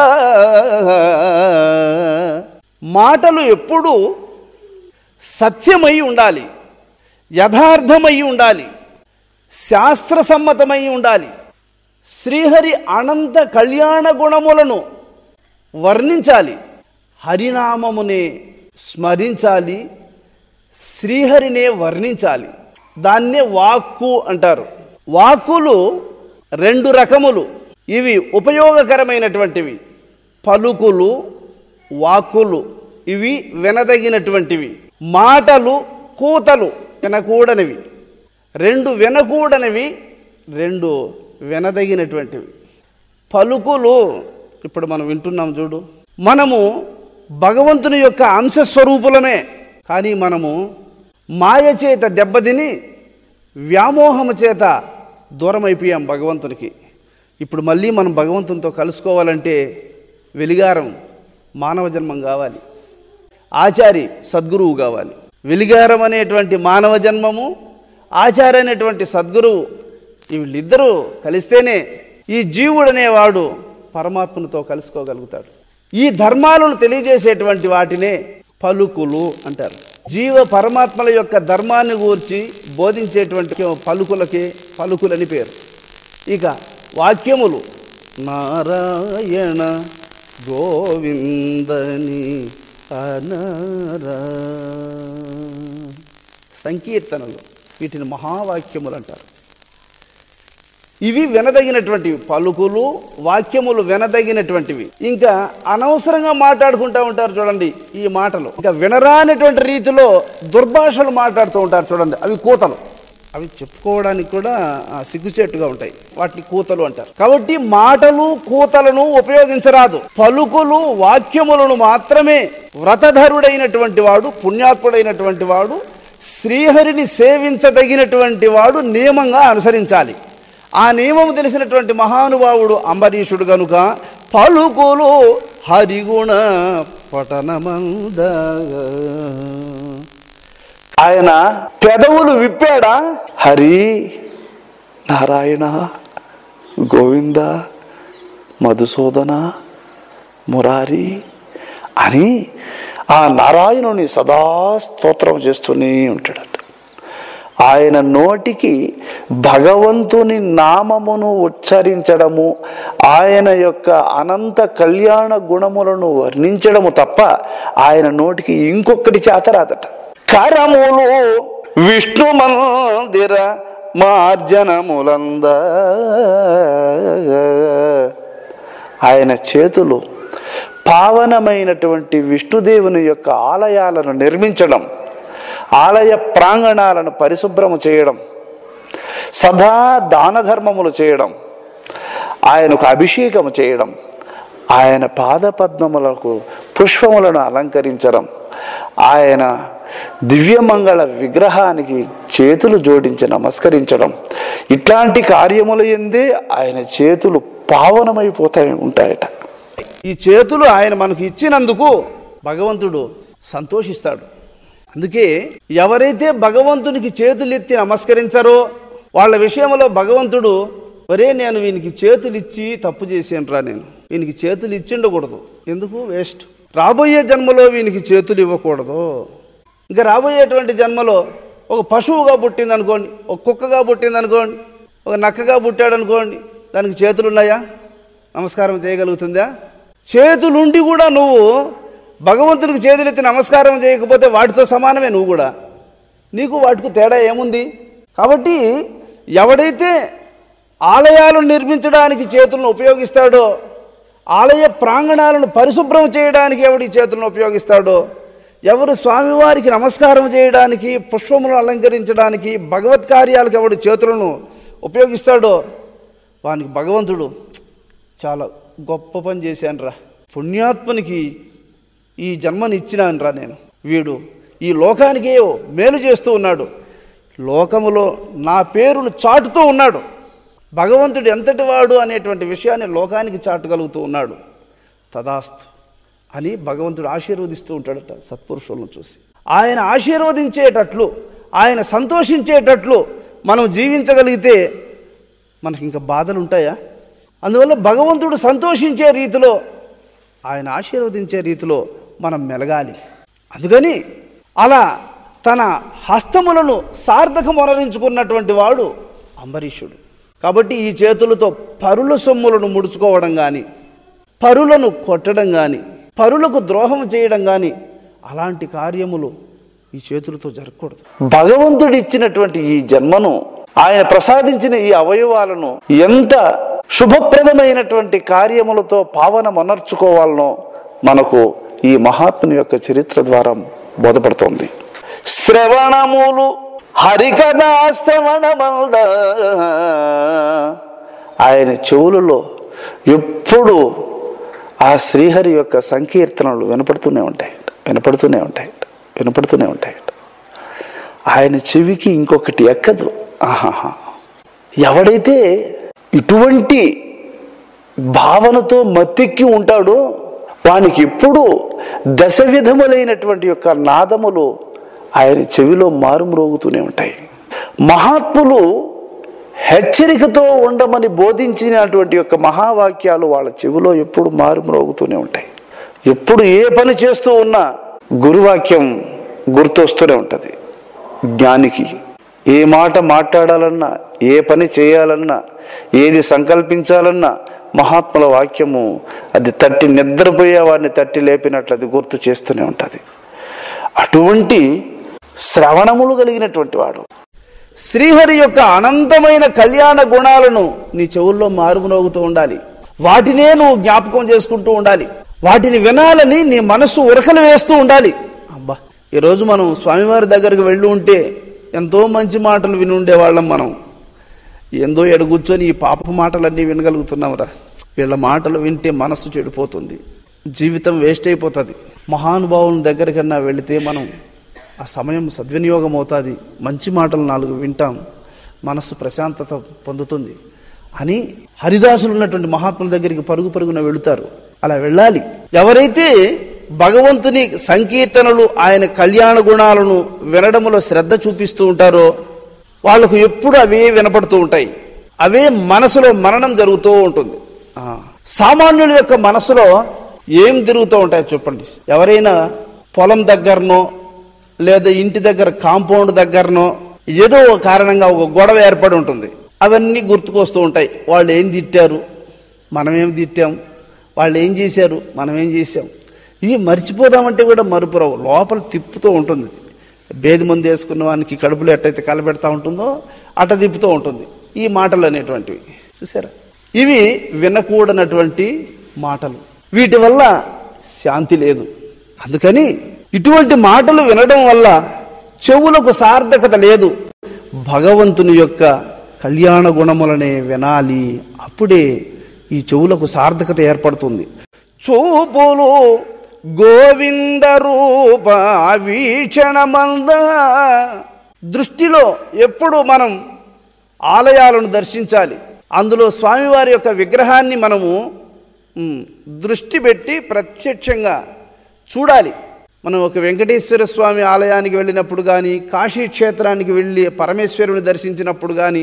మాటలు ఎప్పుడూ సత్యమై ఉండాలి, యథార్థమై ఉండాలి, శాస్త్రసమ్మతమై ఉండాలి. శ్రీహరి అనంత కళ్యాణ గుణములను వర్ణించాలి, హరినామమునే స్మరించాలి, శ్రీహరినే వర్ణించాలి. దాన్నే వాక్కు అంటారు. వాక్కులు రెండు రకములు. ఇవి ఉపయోగకరమైనటువంటివి. పలుకులు, వాక్కులు ఇవి వినదగినటువంటివి. మాటలు, కూతలు వినకూడనివి. రెండు వినకూడనివి, రెండు వినదగినటువంటివి. పలుకులు ఇప్పుడు మనం వింటున్నాం చూడు. మనము భగవంతుని యొక్క అంశస్వరూపులమే, కానీ మనము మాయ చేత దెబ్బతిని వ్యామోహము చేత దూరం అయిపోయాం భగవంతునికి. ఇప్పుడు మళ్ళీ మనం భగవంతునితో కలుసుకోవాలంటే వెలిగారం మానవ జన్మం కావాలి, ఆచారి సద్గురువు కావాలి. వెలిగారం అనేటువంటి మానవ జన్మము, ఆచార్య అనేటువంటి సద్గురువు, వీళ్ళిద్దరూ కలిస్తేనే ఈ జీవుడు అనేవాడు పరమాత్మతో కలుసుకోగలుగుతాడు. ఈ ధర్మాలను తెలియజేసేటువంటి వాటినే పలుకులు అంటారు. జీవ పరమాత్మల యొక్క ధర్మాన్ని గూర్చి బోధించేటువంటి పలుకులకి పలుకులని పేరు. ఇక వాక్యములు నారాయణ గోవిందని అనరా, సంకీర్తనలు, వీటిని మహావాక్యములు అంటారు. ఇవి వినదగినటువంటివి, పలుకులు వాక్యములు వినదగినటువంటివి. ఇంకా అనవసరంగా మాట్లాడుకుంటూ ఉంటారు చూడండి ఈ మాటలు. ఇంకా వినరానటువంటి రీతిలో దుర్భాషలు మాట్లాడుతూ ఉంటారు చూడండి, అవి కూతలు. అవి చెప్పుకోవడానికి కూడా సిగ్గుచేట్టుగా ఉంటాయి, వాటిని కూతలు అంటారు. కాబట్టి మాటలు కూతలను ఉపయోగించరాదు. పలుకులు వాక్యములను మాత్రమే వ్రతధరుడైనటువంటి వాడు, పుణ్యాత్ముడైనటువంటి వాడు, శ్రీహరిని సేవించదగినటువంటి వాడు నియమంగా అనుసరించాలి. ఆ నియమం తెలిసినటువంటి మహానుభావుడు అంబరీషుడు గనుక పలుకులు హరిగుణ పఠనమంద, ఆయన పెదవులు విప్పాడా హరి నారాయణ గోవింద మధుసూదన మురారి అని ఆ నారాయణుని సదా స్తోత్రం చేస్తూనే ఉంటాడట. ఆయన నోటికి భగవంతుని నామమును ఉచ్చరించడము, ఆయన యొక్క అనంత కళ్యాణ గుణములను వర్ణించడము తప్ప ఆయన నోటికి ఇంకొకటి చేతరాదట. కరములు విష్ణు మందిర మార్జనములంద, ఆయన చేతులు పావనమైనటువంటి విష్ణుదేవుని యొక్క ఆలయాలను నిర్మించడం, ఆలయ ప్రాంగణాలను పరిశుభ్రము చేయడం, సదా దాన ధర్మములు చేయడం, ఆయనకు అభిషేకము చేయడం, ఆయన పాదపద్మములకు పుష్పములను అలంకరించడం, ఆయన దివ్యమంగళ విగ్రహానికి చేతులు జోడించి నమస్కరించడం, ఇట్లాంటి కార్యముల యందే ఆయన చేతులు పావనమైపోతాయి ఉంటాయట. ఈ చేతులు ఆయన మనకు ఇచ్చినందుకు భగవంతుడు సంతోషిస్తాడు. అందుకే ఎవరైతే భగవంతునికి చేతులెత్తి నమస్కరించారో వాళ్ళ విషయంలో భగవంతుడు, ఒరే నేను వీనికి చేతులు ఇచ్చి తప్పు చేసానురా, నేను వీనికి చేతులు ఇచ్చి ఉండకూడదు, ఎందుకు వేస్ట్, రాబోయే జన్మలో వీనికి చేతులు ఇవ్వకూడదు. ఇంకా రాబోయేటువంటి జన్మలో ఒక పశువుగా పుట్టింది అనుకోండి, ఒక కుక్కగా పుట్టింది అనుకోండి, ఒక నక్కగా పుట్టాడు అనుకోండి, దానికి చేతులు ఉన్నాయా? నమస్కారం చేయగలుగుతుందా? చేతులుండి కూడా నువ్వు భగవంతునికి చేతులెత్తి నమస్కారం చేయకపోతే వాటితో సమానమే నువ్వు కూడా. నీకు వాటికి తేడా ఏముంది? కాబట్టి ఎవడైతే ఆలయాలను నిర్మించడానికి చేతులను ఉపయోగిస్తాడో, ఆలయ ప్రాంగణాలను పరిశుభ్రం చేయడానికి ఎవడి చేతులను ఉపయోగిస్తాడో, ఎవరు స్వామివారికి నమస్కారం చేయడానికి, పుష్పములను అలంకరించడానికి, భగవత్ కార్యాలకు ఎవడి చేతులను ఉపయోగిస్తాడో వానికి భగవంతుడు చాలా గొప్ప పని చేశానురా, పుణ్యాత్మునికి ఈ జన్మని ఇచ్చినానురా నేను, వీడు ఈ లోకానికి మేలు చేస్తూ ఉన్నాడు, లోకములో నా పేరును చాటుతూ ఉన్నాడు, భగవంతుడు ఎంతటి వాడు అనేటువంటి విషయాన్ని లోకానికి చాటగలుగుతూ ఉన్నాడు, తదాస్తు అని భగవంతుడు ఆశీర్వదిస్తూ ఉంటాడట సత్పురుషులను చూసి. ఆయన ఆశీర్వదించేటట్లు, ఆయన సంతోషించేటట్లు మనం జీవించగలిగితే మనకి ఇంకా బాధలు ఉంటాయా? అందువల్ల భగవంతుడు సంతోషించే రీతిలో, ఆయన ఆశీర్వదించే రీతిలో మనం మెలగాలి. అందుకని అలా తన హస్తములను సార్థకమొనరించుకున్నటువంటి వాడు అంబరీషుడు. కాబట్టి ఈ చేతులతో పరుల సొమ్ములను ముడుచుకోవడం కానీ, పరులను కొట్టడం కానీ, పరులకు ద్రోహం చేయడం కానీ అలాంటి కార్యములు ఈ చేతులతో జరగకూడదు. భగవంతుడు ఇచ్చినటువంటి ఈ జన్మను, ఆయన ప్రసాదించిన ఈ అవయవాలను ఎంత శుభప్రదమైనటువంటి కార్యములతో పావనమొనర్చుకోవాలనో మనకు ఈ మహాత్ముని యొక్క చరిత్ర ద్వారా బోధపడుతోంది. శ్రవణములు హరికథా శ్రవణమంద ఆయన చెవులలో ఎప్పుడు ఆ శ్రీహరి యొక్క సంకీర్తనలు వినపడుతూనే ఉంటాయి. ఆయన చెవికి ఇంకొకటి ఎక్కదు. ఆహాహా, ఎవడైతే ఇటువంటి భావనతో మత్తెక్కి ఉంటాడో వానికి ఎప్పుడు దశ విధములైనటువంటి యొక్క నాదములు ఆయన చెవిలో మారుమ్రోగుతూనే ఉంటాయి. మహాత్ములు హెచ్చరికతో ఉండమని బోధించినటువంటి యొక్క మహావాక్యాలు వాళ్ళ చెవిలో ఎప్పుడు మారుమ్రోగుతూనే ఉంటాయి. ఎప్పుడు ఏ పని చేస్తూ ఉన్నా గురువాక్యం గుర్తొస్తూనే ఉంటుంది. జ్ఞానికి ఏ మాట మాట్లాడాలన్నా, ఏ పని చేయాలన్నా, ఏది సంకల్పించాలన్నా మహాత్ముల వాక్యము అది తట్టి నిద్రపోయే వాడిని తట్టి లేపినట్లు అది గుర్తు చేస్తూనే ఉంటుంది. అటువంటి శ్రవణములు కలిగినటువంటి వాడు శ్రీహరి యొక్క అనంతమైన కళ్యాణ గుణాలను నీ చెవుల్లో మారుమోగుతూ ఉండాలి. వాటినే నువ్వు జ్ఞాపకం చేసుకుంటూ ఉండాలి. వాటిని వినాలని నీ మనస్సు ఉరకలు వేస్తూ ఉండాలి. అబ్బా, ఈరోజు మనం స్వామివారి దగ్గరికి వెళ్ళి ఉంటే ఎంతో మంచి మాటలు విని ఉండేవాళ్ళం. మనం ఏందో ఎడ కూర్చొని ఈ పాప మాటలన్నీ వినగలుగుతున్నాంరా. వీళ్ళ మాటలు వింటే మనస్సు చెడిపోతుంది, జీవితం వేస్ట్ అయిపోతుంది. మహానుభావుల దగ్గరికన్నా వెళితే మనం ఆ సమయం సద్వినియోగం అవుతుంది. మంచి మాటలు 4 వింటాం, మనస్సు ప్రశాంతత పొందుతుంది అని హరిదాసులు ఉన్నటువంటి మహాత్ముల దగ్గరికి పరుగున వెళుతారు. అలా వెళ్ళాలి. ఎవరైతే భగవంతుని సంకీర్తనలు, ఆయన కళ్యాణ గుణాలను వినడములో శ్రద్ధ చూపిస్తూ ఉంటారో వాళ్లకు ఎప్పుడు అవే వినపడుతూ ఉంటాయి. అవే మనసులో మననం జరుగుతూ ఉంటుంది. సామాన్యుల యొక్క మనసులో ఏం తిరుగుతూ ఉంటాయో చెప్పండి. ఎవరైనా పొలం దగ్గరనో లేదా ఇంటి దగ్గర కాంపౌండ్ దగ్గరనో ఏదో కారణంగా ఒక గొడవ ఏర్పడి ఉంటుంది. అవన్నీ గుర్తుకొస్తూ ఉంటాయి. వాళ్ళు ఏం తిట్టారు, మనమేం తిట్టాం, వాళ్ళు ఏం చేశారు, మనం ఏం చేశాం. ఇవి మర్చిపోదామంటే కూడా మరుపురావు, లోపల తిప్పుతూ ఉంటుంది. బేది మందు వేసుకున్న వానికి కడుపులో ఎట్టయితే కలబెడతా ఉంటుందో అట్ట తిప్పుతూ ఉంటుంది ఈ మాటలు అనేటువంటివి. చూసారా, ఇవి వినకూడనటువంటి మాటలు. వీటి వల్ల శాంతి లేదు. అందుకని ఇటువంటి మాటలు వినడం వల్ల చెవులకు సార్థకత లేదు. భగవంతుని యొక్క కళ్యాణ గుణములనే వినాలి. అప్పుడే ఈ చెవులకు సార్థకత ఏర్పడుతుంది. చూపులు గోవింద రూప వీక్షణమంద. దృష్టిలో ఎప్పుడు మనం ఆలయాలను దర్శించాలి. అందులో స్వామివారి యొక్క విగ్రహాన్ని మనము దృష్టి పెట్టి ప్రత్యక్షంగా చూడాలి. మనం ఒక వెంకటేశ్వర స్వామి ఆలయానికి వెళ్ళినప్పుడు కానీ, కాశీ క్షేత్రానికి వెళ్ళి పరమేశ్వరుని దర్శించినప్పుడు కానీ,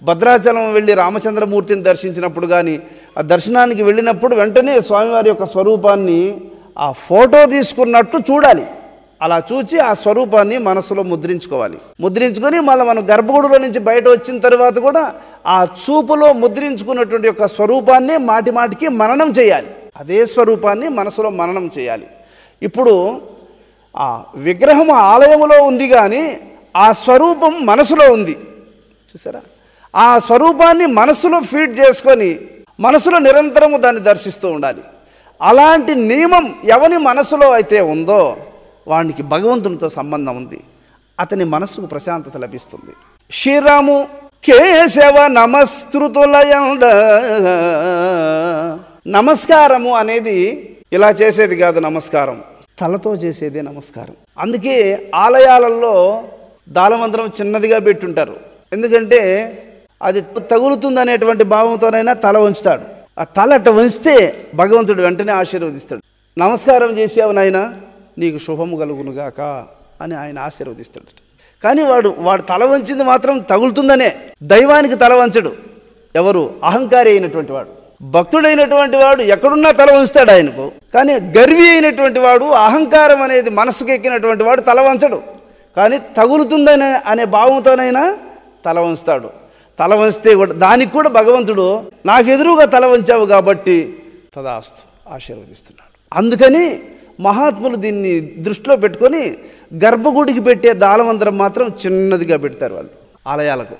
భద్రాచలం వెళ్ళి రామచంద్రమూర్తిని దర్శించినప్పుడు కానీ, ఆ దర్శనానికి వెళ్ళినప్పుడు వెంటనే స్వామివారి యొక్క స్వరూపాన్ని ఆ ఫోటో తీసుకున్నట్టు చూడాలి. అలా చూచి ఆ స్వరూపాన్ని మనసులో ముద్రించుకోవాలి. ముద్రించుకొని మళ్ళీ మనం గర్భగుడిలో నుంచి బయట వచ్చిన తర్వాత కూడా ఆ చూపులో ముద్రించుకున్నటువంటి యొక్క స్వరూపాన్ని మాటి మాటికి మననం చేయాలి. అదే స్వరూపాన్ని మనసులో మననం చేయాలి. ఇప్పుడు ఆ విగ్రహం ఆలయములో ఉంది కానీ ఆ స్వరూపం మనసులో ఉంది. చూసారా, ఆ స్వరూపాన్ని మనసులో ఫీడ్ చేసుకొని మనసులో నిరంతరము దాన్ని దర్శిస్తూ ఉండాలి. అలాంటి నియమం ఎవని మనసులో అయితే ఉందో వానికి భగవంతునితో సంబంధం ఉంది. అతని మనస్సుకు ప్రశాంతత లభిస్తుంది. శ్రీరాము కేశవ నమస్కృతులయంద. నమస్కారము అనేది ఇలా చేసేది కాదు. నమస్కారం తలతో చేసేదే నమస్కారం. అందుకే ఆలయాలలో దాలమంత్రం చిన్నదిగా పెట్టుంటారు. ఎందుకంటే అది తగులుతుంది అనేటువంటి భావంతోనైనా తల వంచుతాడు. ఆ తల అట్ట వంచితే భగవంతుడు వెంటనే ఆశీర్వదిస్తాడు. నమస్కారం చేసావు నాయనా, నీకు శుభము కలుగునుగాక అని ఆయన ఆశీర్వదిస్తాడు. కానీ వాడు తల వంచింది మాత్రం తగులుతుందనే. దైవానికి తల వంచడు. ఎవరు? అహంకారి అయినటువంటి వాడు. భక్తుడైనటువంటి వాడు ఎక్కడున్నా తల వంచుతాడు ఆయనకు. కానీ గర్వి అయినటువంటి వాడు, అహంకారం అనేది మనసుకు ఎక్కినటువంటి వాడు తల వంచడు. కానీ తగులుతుందని అనే భావంతోనైనా తల వంచుతాడు. తల వంచితే కూడా దానికి కూడా భగవంతుడు నాకు ఎదురుగా తల వంచావు కాబట్టి తదాస్తు ఆశీర్వదిస్తున్నాడు. అందుకని మహాత్ములు దీన్ని దృష్టిలో పెట్టుకొని గర్భగుడికి పెట్టే దాలమంత్రం మాత్రం చిన్నదిగా పెడతారు వాళ్ళు ఆలయాలకు.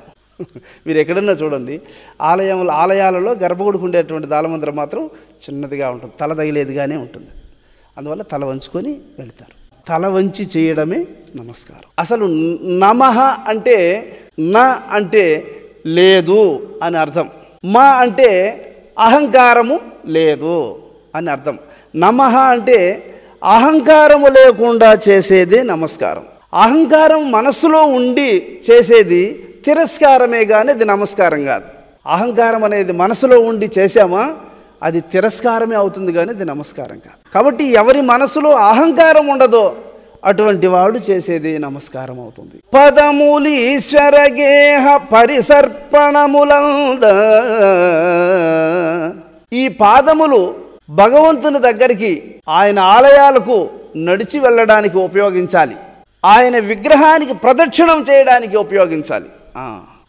మీరు ఎక్కడన్నా చూడండి, ఆలయాలలో గర్భగుడికి ఉండేటువంటి దాలమంత్రం మాత్రం చిన్నదిగా ఉంటుంది, తల తగిలేదిగానే ఉంటుంది. అందువల్ల తల వంచుకొని వెళ్తారు. తల వంచి చేయడమే నమస్కారం. అసలు నమః అంటే న అంటే లేదు అని అర్థం, మా అంటే అహంకారము లేదు అని అర్థం. నమః అంటే అహంకారము లేకుండా చేసేదే నమస్కారం. అహంకారం మనస్సులో ఉండి చేసేది తిరస్కారమే కానీ అది నమస్కారం కాదు. అహంకారం అనేది మనసులో ఉండి చేసామా అది తిరస్కారమే అవుతుంది కానీ అది నమస్కారం కాదు. కాబట్టి ఎవరి మనసులో అహంకారం ఉండదో అటువంటి వాడు చేసేది నమస్కారం అవుతుంది. పదములు ఈశ్వర గేహ పరిసర్పణములంద, ఈ పాదములు భగవంతుని దగ్గరికి ఆయన ఆలయాలకు నడిచి వెళ్ళడానికి ఉపయోగించాలి, ఆయన విగ్రహానికి ప్రదక్షిణం చేయడానికి ఉపయోగించాలి.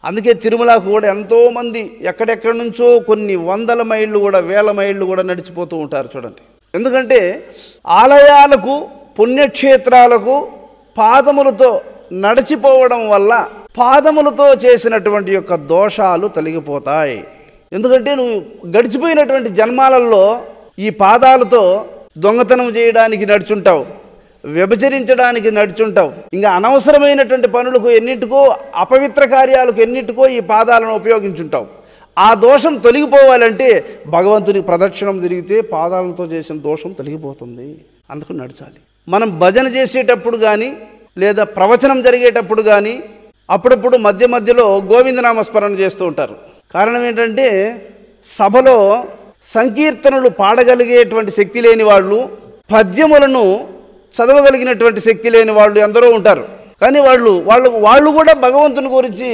అందుకే తిరుమలకు కూడా ఎంతోమంది ఎక్కడెక్కడి నుంచో కొన్ని వందల మైళ్ళు కూడా వేల మైళ్ళు కూడా నడిచిపోతూ ఉంటారు చూడండి. ఎందుకంటే ఆలయాలకు పుణ్యక్షేత్రాలకు పాదములతో నడిచిపోవడం వల్ల పాదములతో చేసినటువంటి యొక్క దోషాలు తొలగిపోతాయి. ఎందుకంటే నువ్వు గడిచిపోయినటువంటి జన్మాలలో ఈ పాదాలతో దొంగతనం చేయడానికి నడుచుంటావు, వ్యభిచరించడానికి నడుచుంటావు, ఇంకా అనవసరమైనటువంటి పనులకు ఎన్నిటికో అపవిత్ర కార్యాలకు ఎన్నిటికో ఈ పాదాలను ఉపయోగించుంటావు. ఆ దోషం తొలగిపోవాలంటే భగవంతునికి ప్రదక్షిణం తిరిగితే పాదాలతో చేసిన దోషం తొలగిపోతుంది. అందుకు నడచాలి. మనం భజన చేసేటప్పుడు కానీ లేదా ప్రవచనం జరిగేటప్పుడు కానీ అప్పుడప్పుడు మధ్య మధ్యలో గోవిందనామస్మరణ చేస్తూ ఉంటారు. కారణం ఏంటంటే సభలో సంకీర్తనలు పాడగలిగేటువంటి శక్తి లేని వాళ్ళు, పద్యములను చదవగలిగినటువంటి శక్తి లేని వాళ్ళు ఎందరో ఉంటారు. కానీ వాళ్ళు కూడా భగవంతుని గురించి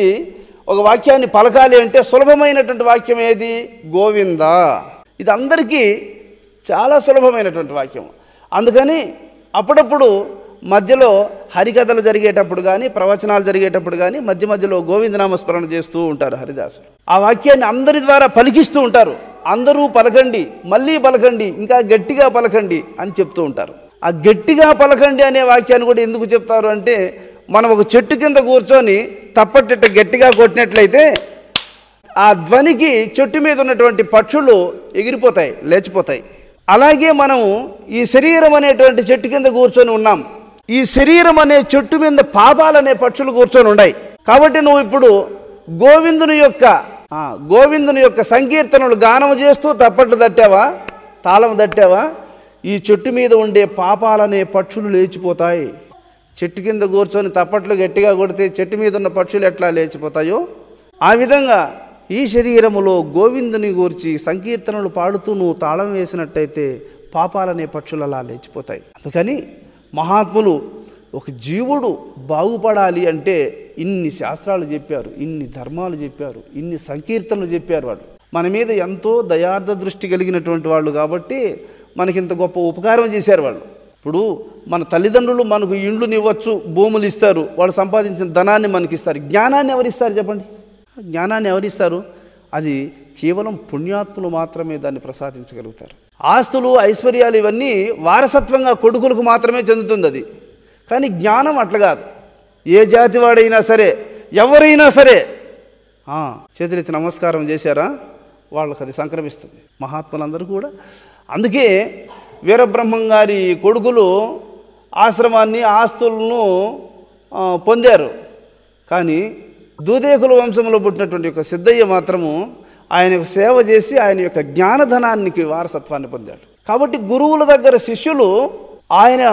ఒక వాక్యాన్ని పలకాలి అంటే సులభమైనటువంటి వాక్యం ఏది? గోవింద. ఇది అందరికీ చాలా సులభమైనటువంటి వాక్యం. అందుకని అప్పుడప్పుడు మధ్యలో హరికథలు జరిగేటప్పుడు కానీ ప్రవచనాలు జరిగేటప్పుడు కానీ మధ్య మధ్యలో గోవిందనామస్మరణ చేస్తూ ఉంటారు హరిదాసులు. ఆ వాక్యాన్ని అందరి ద్వారా పలికిస్తూ ఉంటారు. అందరూ పలకండి, మళ్ళీ పలకండి, ఇంకా గట్టిగా పలకండి అని చెప్తూ ఉంటారు. ఆ గట్టిగా పలకండి అనే వాక్యాన్ని కూడా ఎందుకు చెప్తారు అంటే, మనం ఒక చెట్టు కింద కూర్చొని తప్పట్ట గట్టిగా కొట్టినట్లయితే ఆ ధ్వనికి చెట్టు మీద ఉన్నటువంటి పక్షులు ఎగిరిపోతాయి, లేచిపోతాయి. అలాగే మనం ఈ శరీరం అనేటువంటి చెట్టు కింద కూర్చొని ఉన్నాం. ఈ శరీరం అనే చెట్టు మీద పాపాలనే పక్షులు కూర్చొని ఉన్నాయి. కాబట్టి నువ్వు ఇప్పుడు గోవిందుని యొక్క సంకీర్తనలు గానం చేస్తూ తప్పట్లు తట్టావా, తాళం తట్టావా, ఈ చెట్టు మీద ఉండే పాపాలనే పక్షులు లేచిపోతాయి. చెట్టు కింద కూర్చొని తప్పట్లు గట్టిగా కొడితే చెట్టు మీద ఉన్న పక్షులు ఎట్లా లేచిపోతాయో ఆ విధంగా ఈ శరీరములో గోవిందుని గూర్చి సంకీర్తనలు పాడుతూ నువ్వు తాళం వేసినట్టయితే పాపాలనే పక్షులు అలా లేచిపోతాయి. అందుకని మహాత్ములు ఒక జీవుడు బాగుపడాలి అంటే ఇన్ని శాస్త్రాలు చెప్పారు, ఇన్ని ధర్మాలు చెప్పారు, ఇన్ని సంకీర్తనలు చెప్పారు. వాళ్ళు మన మీద ఎంతో దయార్థ దృష్టి కలిగినటువంటి వాళ్ళు కాబట్టి మనకింత గొప్ప ఉపకారం చేశారు వాళ్ళు. ఇప్పుడు మన తల్లిదండ్రులు మనకు ఇండ్లు ఇవ్వచ్చు, భూములు ఇస్తారు, వాళ్ళు సంపాదించిన ధనాన్ని మనకి ఇస్తారు. జ్ఞానాన్ని ఎవరిస్తారు చెప్పండి? జ్ఞానాన్ని ఎవరిస్తారు? అది కేవలం పుణ్యాత్ములు మాత్రమే దాన్ని ప్రసాదించగలుగుతారు. ఆస్తులు ఐశ్వర్యాలు ఇవన్నీ వారసత్వంగా కొడుకులకు మాత్రమే చెందుతుంది అది. కానీ జ్ఞానం అట్లా కాదు. ఏ జాతి వాడైనా సరే, ఎవరైనా సరే చేతులెత్తి నమస్కారం చేశారా వాళ్ళకి అది సంక్రమిస్తుంది, మహాత్ములందరూ కూడా. అందుకే వీరబ్రహ్మం గారి కొడుకులు ఆశ్రమాన్ని ఆస్తులను పొందారు. కానీ దూదేకుల వంశంలో పుట్టినటువంటి యొక్క సిద్ధయ్య మాత్రము ఆయనకు సేవ చేసి ఆయన యొక్క జ్ఞానధనానికి వారసత్వాన్ని పొందాడు. కాబట్టి గురువుల దగ్గర శిష్యులు ఆయన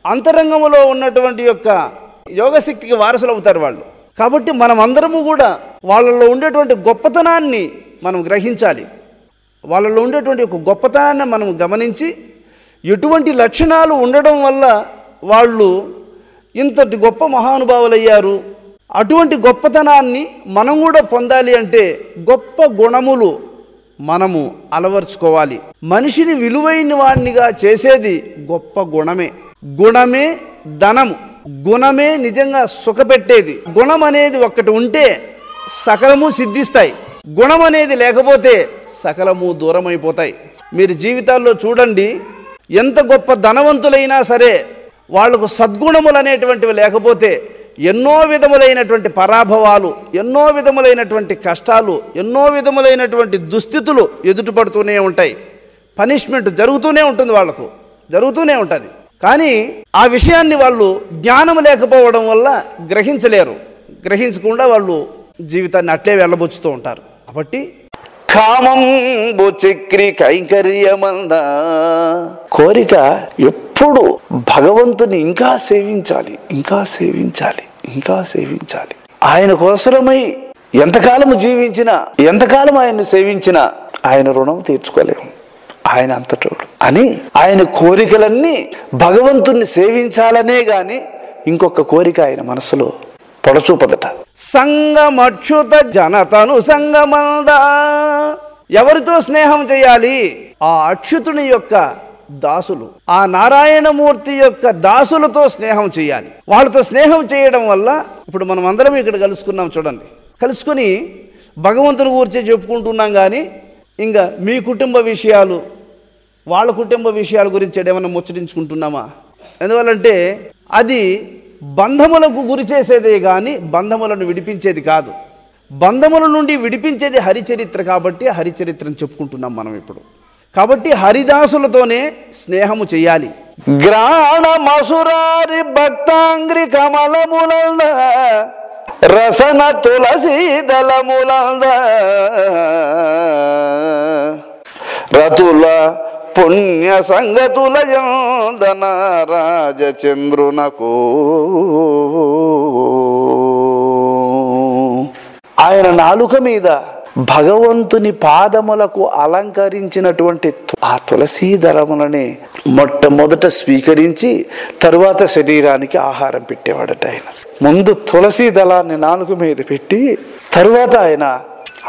అంతరంగంలో ఉన్నటువంటి యొక్క యోగశక్తికి వారసులు అవుతారు వాళ్ళు. కాబట్టి మనం అందరము కూడా వాళ్ళలో ఉండేటువంటి గొప్పతనాన్ని మనం గ్రహించాలి. వాళ్ళలో ఉండేటువంటి ఒక గొప్పతనాన్ని మనం గమనించి ఎటువంటి లక్షణాలు ఉండడం వల్ల వాళ్ళు ఇంతటి గొప్ప మహానుభావులయ్యారు, అటువంటి గొప్పతనాన్ని మనం కూడా పొందాలి అంటే గొప్ప గుణములు మనము అలవర్చుకోవాలి. మనిషిని విలువైన వాడినిగా చేసేది గొప్ప గుణమే. గుణమే ధనము, గుణమే నిజంగా సుఖపెట్టేది. గుణం అనేది ఒక్కటి ఉంటే సకలము సిద్ధిస్తాయి, గుణం అనేది లేకపోతే సకలము దూరమైపోతాయి. మీరు జీవితాల్లో చూడండి, ఎంత గొప్ప ధనవంతులైనా సరే వాళ్లకు సద్గుణములు అనేటువంటివి లేకపోతే ఎన్నో విధములైనటువంటి పరాభవాలు, ఎన్నో విధములైనటువంటి కష్టాలు, ఎన్నో విధములైనటువంటి దుస్థితులు ఎదుటిపడుతూనే ఉంటాయి. పనిష్మెంట్ జరుగుతూనే ఉంటుంది, వాళ్లకు జరుగుతూనే ఉంటుంది. కానీ ఆ విషయాన్ని వాళ్ళు జ్ఞానం లేకపోవడం వల్ల గ్రహించలేరు. గ్రహించకుండా వాళ్ళు జీవితాన్ని అట్లే వెళ్ళబుచ్చుతూ ఉంటారు. కాబట్టి కామంబు చక్రి కైంకర్యమంద, కోరిక ఎప్పుడు భగవంతుని ఇంకా సేవించాలి, ఇంకా సేవించాలి, ఇంకా సేవించాలి. ఆయన కోసమై ఎంతకాలము జీవించినా, ఎంతకాలం ఆయన్ను సేవించినా ఆయన రుణం తీర్చుకోలేము. ఆయన అంతటోడు అని ఆయన కోరికలన్నీ భగవంతుణ్ణి సేవించాలనే గాని ఇంకొక కోరిక ఆయన మనసులో పొడచూపదట. సంగమక్షుత జనతను సంగమంద, ఎవరితో స్నేహం చేయాలి? ఆ అచ్యుతుని యొక్క దాసులు, ఆ నారాయణమూర్తి యొక్క దాసులతో స్నేహం చేయాలి. వాళ్ళతో స్నేహం చేయడం వల్ల ఇప్పుడు మనం అందరం ఇక్కడ కలుసుకున్నాం చూడండి. కలుసుకొని భగవంతుని గురించి చెప్పుకుంటున్నాం, కానీ ఇంకా మీ కుటుంబ విషయాలు, వాళ్ళ కుటుంబ విషయాల గురించి ఏమైనా ముచ్చటించుకుంటున్నామా? ఎందువల్లంటే అది బంధములకు గురి చేసేదే కానీ బంధములను విడిపించేది కాదు. బంధముల నుండి విడిపించేది హరిచరిత్ర కాబట్టి హరిచరిత్రను చెప్పుకుంటున్నాం మనం ఇప్పుడు. కాబట్టి హరిదాసులతోనే స్నేహము చెయ్యాలి. గ్రాణ మసురారి భక్తాంగ్రి కమలములంద, రసన తులసి దళములంద, రతుల పుణ్య సంగతుల యందన రాజచంద్రునకు. ఆయన నాలుక మీద భగవంతుని పాదములకు అలంకరించినటువంటి ఆ తులసీ దళములని మొట్టమొదట స్వీకరించి తరువాత శరీరానికి ఆహారం పెట్టేవాడట. ఆయన ముందు తులసీ దళాన్ని నాలుక మీద పెట్టి తరువాత ఆయన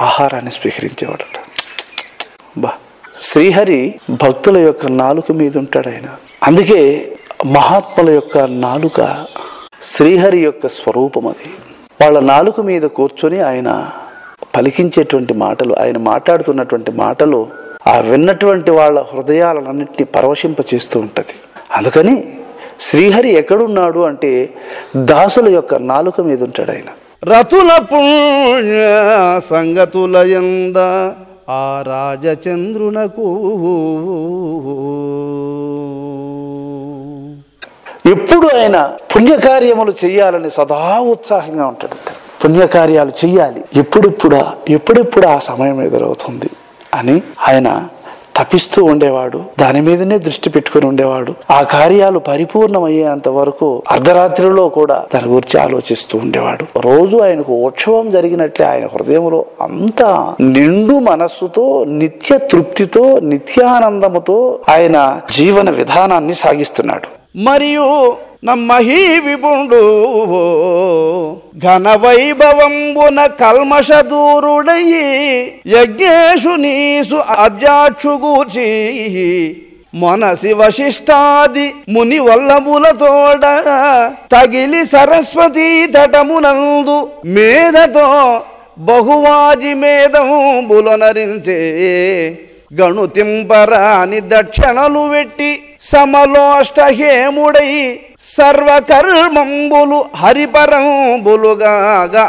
ఆహారాన్ని స్వీకరించేవాడట. శ్రీహరి భక్తుల యొక్క నాలుక మీద ఉంటాడు ఆయన. అందుకే మహాత్ముల యొక్క నాలుక శ్రీహరి యొక్క స్వరూపం. అది వాళ్ళ నాలుక మీద కూర్చొని ఆయన పలికించేటువంటి మాటలు, ఆయన మాట్లాడుతున్నటువంటి మాటలు ఆ విన్నటువంటి వాళ్ళ హృదయాలన్నింటినీ పరవశింప చేస్తూ ఉంటుంది. అందుకని శ్రీహరి ఎక్కడున్నాడు అంటే దాసుల యొక్క నాలుక మీద ఉంటాడు ఆయన. రతుల పుణ్య సంగతుల యంద ఆ రాజచంద్రునకు. ఎప్పుడు ఆయన పుణ్యకార్యములు చెయ్యాలని సదా ఉత్సాహంగా ఉంటాడు. పుణ్యకార్యాలు చెయ్యాలి, ఎప్పుడెప్పుడు ఆ సమయం ఎదురవుతుంది అని ఆయన తపిస్తూ ఉండేవాడు. దాని మీదనే దృష్టి పెట్టుకుని ఉండేవాడు. ఆ కార్యాలు పరిపూర్ణమయ్యేంత వరకు అర్ధరాత్రిలో కూడా దాని గురించి ఆలోచిస్తూ ఉండేవాడు. రోజు ఆయనకు ఉత్సవం జరిగినట్లే ఆయన హృదయంలో అంతా నిండు మనస్సుతో, నిత్య తృప్తితో, నిత్యానందముతో ఆయన జీవన విధానాన్ని సాగిస్తున్నాడు. మరియు నమ్మహి విపుండు ఘన వైభవంబున కల్మష దూరుడయి యజ్ఞేషు నీసు అబ్జాక్షుగూర్చి మనసి వశిష్టాది ముని వల్లములతోడ తగిలి సరస్వతీ తటమునందు మేధతో బహువాజి మేధంబులనరించే గణుతింపరాని దక్షిణలు వెట్టి సమలోష్టహేముడై సర్వకర్మంబులు హరిపరంబులుగా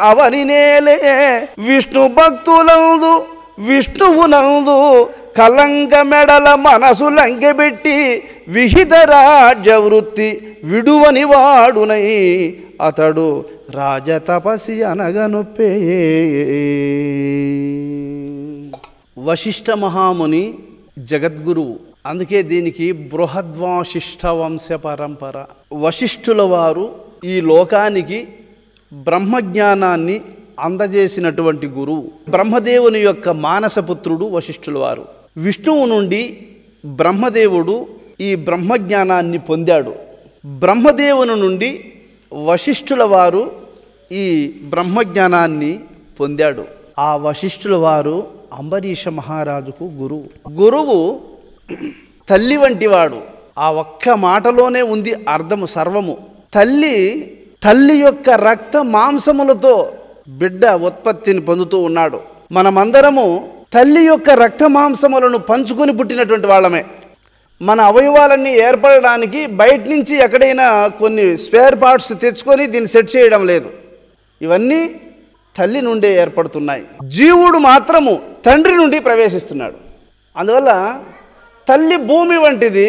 అవని నేలే విష్ణు భక్తులందు విష్ణువునందు కలంక మెడల మనసు లంకెబెట్టి విహిత రాజ్య వృత్తి విడువని వాడునై అతడు రాజతపసి అనగనొప్పే. వశిష్ఠ మహాముని జగద్గురువు. అందుకే దీనికి బృహద్వాశిష్ఠ వంశ పరంపర. వశిష్ఠుల వారు ఈ లోకానికి బ్రహ్మజ్ఞానాన్ని అందజేసినటువంటి గురువు. బ్రహ్మదేవుని యొక్క మానసపుత్రుడు వశిష్ఠుల వారు. విష్ణువు నుండి బ్రహ్మదేవుడు ఈ బ్రహ్మజ్ఞానాన్ని పొందాడు. బ్రహ్మదేవుని నుండి వశిష్ఠుల వారు ఈ బ్రహ్మజ్ఞానాన్ని పొందాడు. ఆ వశిష్ఠుల వారు అంబరీష మహారాజుకు గురువు. గురువు తల్లి వంటివాడు. ఆ ఒక్క మాటలోనే ఉంది అర్థము సర్వము. తల్లి యొక్క రక్త మాంసములతో బిడ్డ ఉత్పత్తిని పొందుతూ ఉన్నాడు. మనమందరము తల్లి యొక్క రక్త మాంసములను పంచుకొని పుట్టినటువంటి వాళ్ళమే. మన అవయవాలన్నీ ఏర్పడడానికి బయట నుంచి ఎక్కడైనా కొన్ని స్పేర్ పార్ట్స్ తెచ్చుకొని దీన్ని సెట్ చేయడం లేదు. ఇవన్నీ తల్లి నుండే ఏర్పడుతున్నాయి. జీవుడు మాత్రము తండ్రి నుండి ప్రవేశిస్తున్నాడు. అందువల్ల తల్లి భూమి వంటిది,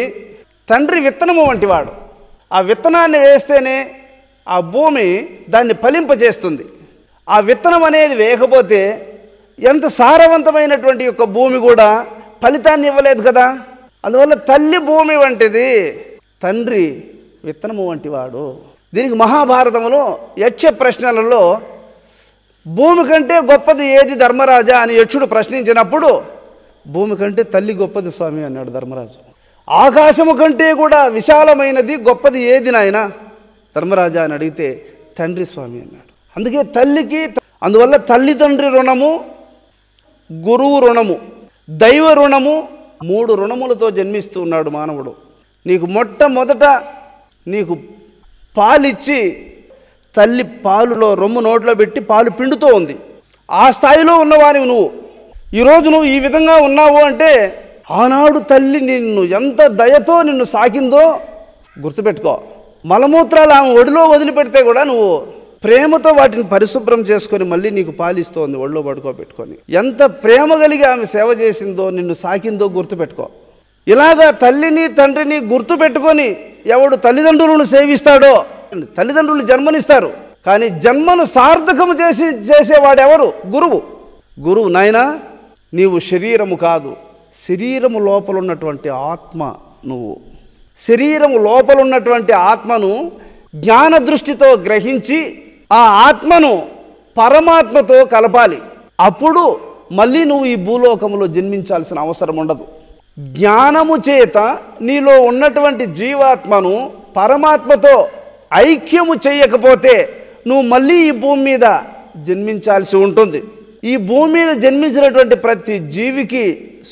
తండ్రి విత్తనము వంటివాడు. ఆ విత్తనాన్ని వేస్తేనే ఆ భూమి దాన్ని ఫలింపజేస్తుంది. ఆ విత్తనం అనేది వేయకపోతే ఎంత సారవంతమైనటువంటి యొక్క భూమి కూడా ఫలితాన్ని ఇవ్వలేదు కదా. అందువల్ల తల్లి భూమి వంటిది, తండ్రి విత్తనము వంటివాడు. దీనికి మహాభారతంలో యక్ష ప్రశ్నలలో భూమి కంటే గొప్పది ఏది ధర్మరాజా అని యక్షుడు ప్రశ్నించినప్పుడు భూమి కంటే తల్లి గొప్పది స్వామి అన్నాడు ధర్మరాజు. ఆకాశము కంటే కూడా విశాలమైనది గొప్పది ఏది నాయన ధర్మరాజా అని అడిగితే తండ్రి స్వామి అన్నాడు. అందుకే తల్లికి, అందువల్ల తల్లిదండ్రి రుణము, గురువు రుణము, దైవ రుణము, 3 రుణములతో జన్మిస్తూ ఉన్నాడు మానవుడు. నీకు మొట్టమొదట నీకు పాలిచ్చి తల్లి పాలులో రొమ్ము నోట్లో పెట్టి పాలు పిండుతూ ఉంది. ఆ స్థాయిలో ఉన్నవానివి నువ్వు. ఈరోజు నువ్వు ఈ విధంగా ఉన్నావు అంటే ఆనాడు తల్లి నిన్ను ఎంత దయతో నిన్ను సాకిందో గుర్తుపెట్టుకో. మలమూత్రాలు ఆమె ఒడిలో వదిలిపెడితే కూడా నువ్వు ప్రేమతో వాటిని పరిశుభ్రం చేసుకొని మళ్ళీ నీకు పాలిస్తోంది ఒళ్ళో పడుకోబెట్టుకొని. ఎంత ప్రేమ కలిగి ఆమె సేవ చేసిందో, నిన్ను సాకిందో గుర్తుపెట్టుకో. ఇలాగా తల్లిని తండ్రిని గుర్తుపెట్టుకొని ఎవడు తల్లిదండ్రులను సేవిస్తాడో, తల్లిదండ్రులు జన్మనిస్తారు కానీ జన్మను సార్థకము చేసేవాడెవరు? గురువు. గురువు నాయనా నీవు శరీరము కాదు, శరీరము లోపల ఉన్నటువంటి ఆత్మ నువ్వు. శరీరము లోపల ఉన్నటువంటి ఆత్మను జ్ఞాన దృష్టితో గ్రహించి ఆ ఆత్మను పరమాత్మతో కలపాలి. అప్పుడు మళ్ళీ నువ్వు ఈ భూలోకంలో జన్మించాల్సిన అవసరం ఉండదు. జ్ఞానము చేత నీలో ఉన్నటువంటి జీవాత్మను పరమాత్మతో ఐక్యము చేయకపోతే నువ్వు మళ్ళీ ఈ భూమి మీద జన్మించాల్సి ఉంటుంది. ఈ భూమి మీద జన్మించినటువంటి ప్రతి జీవికి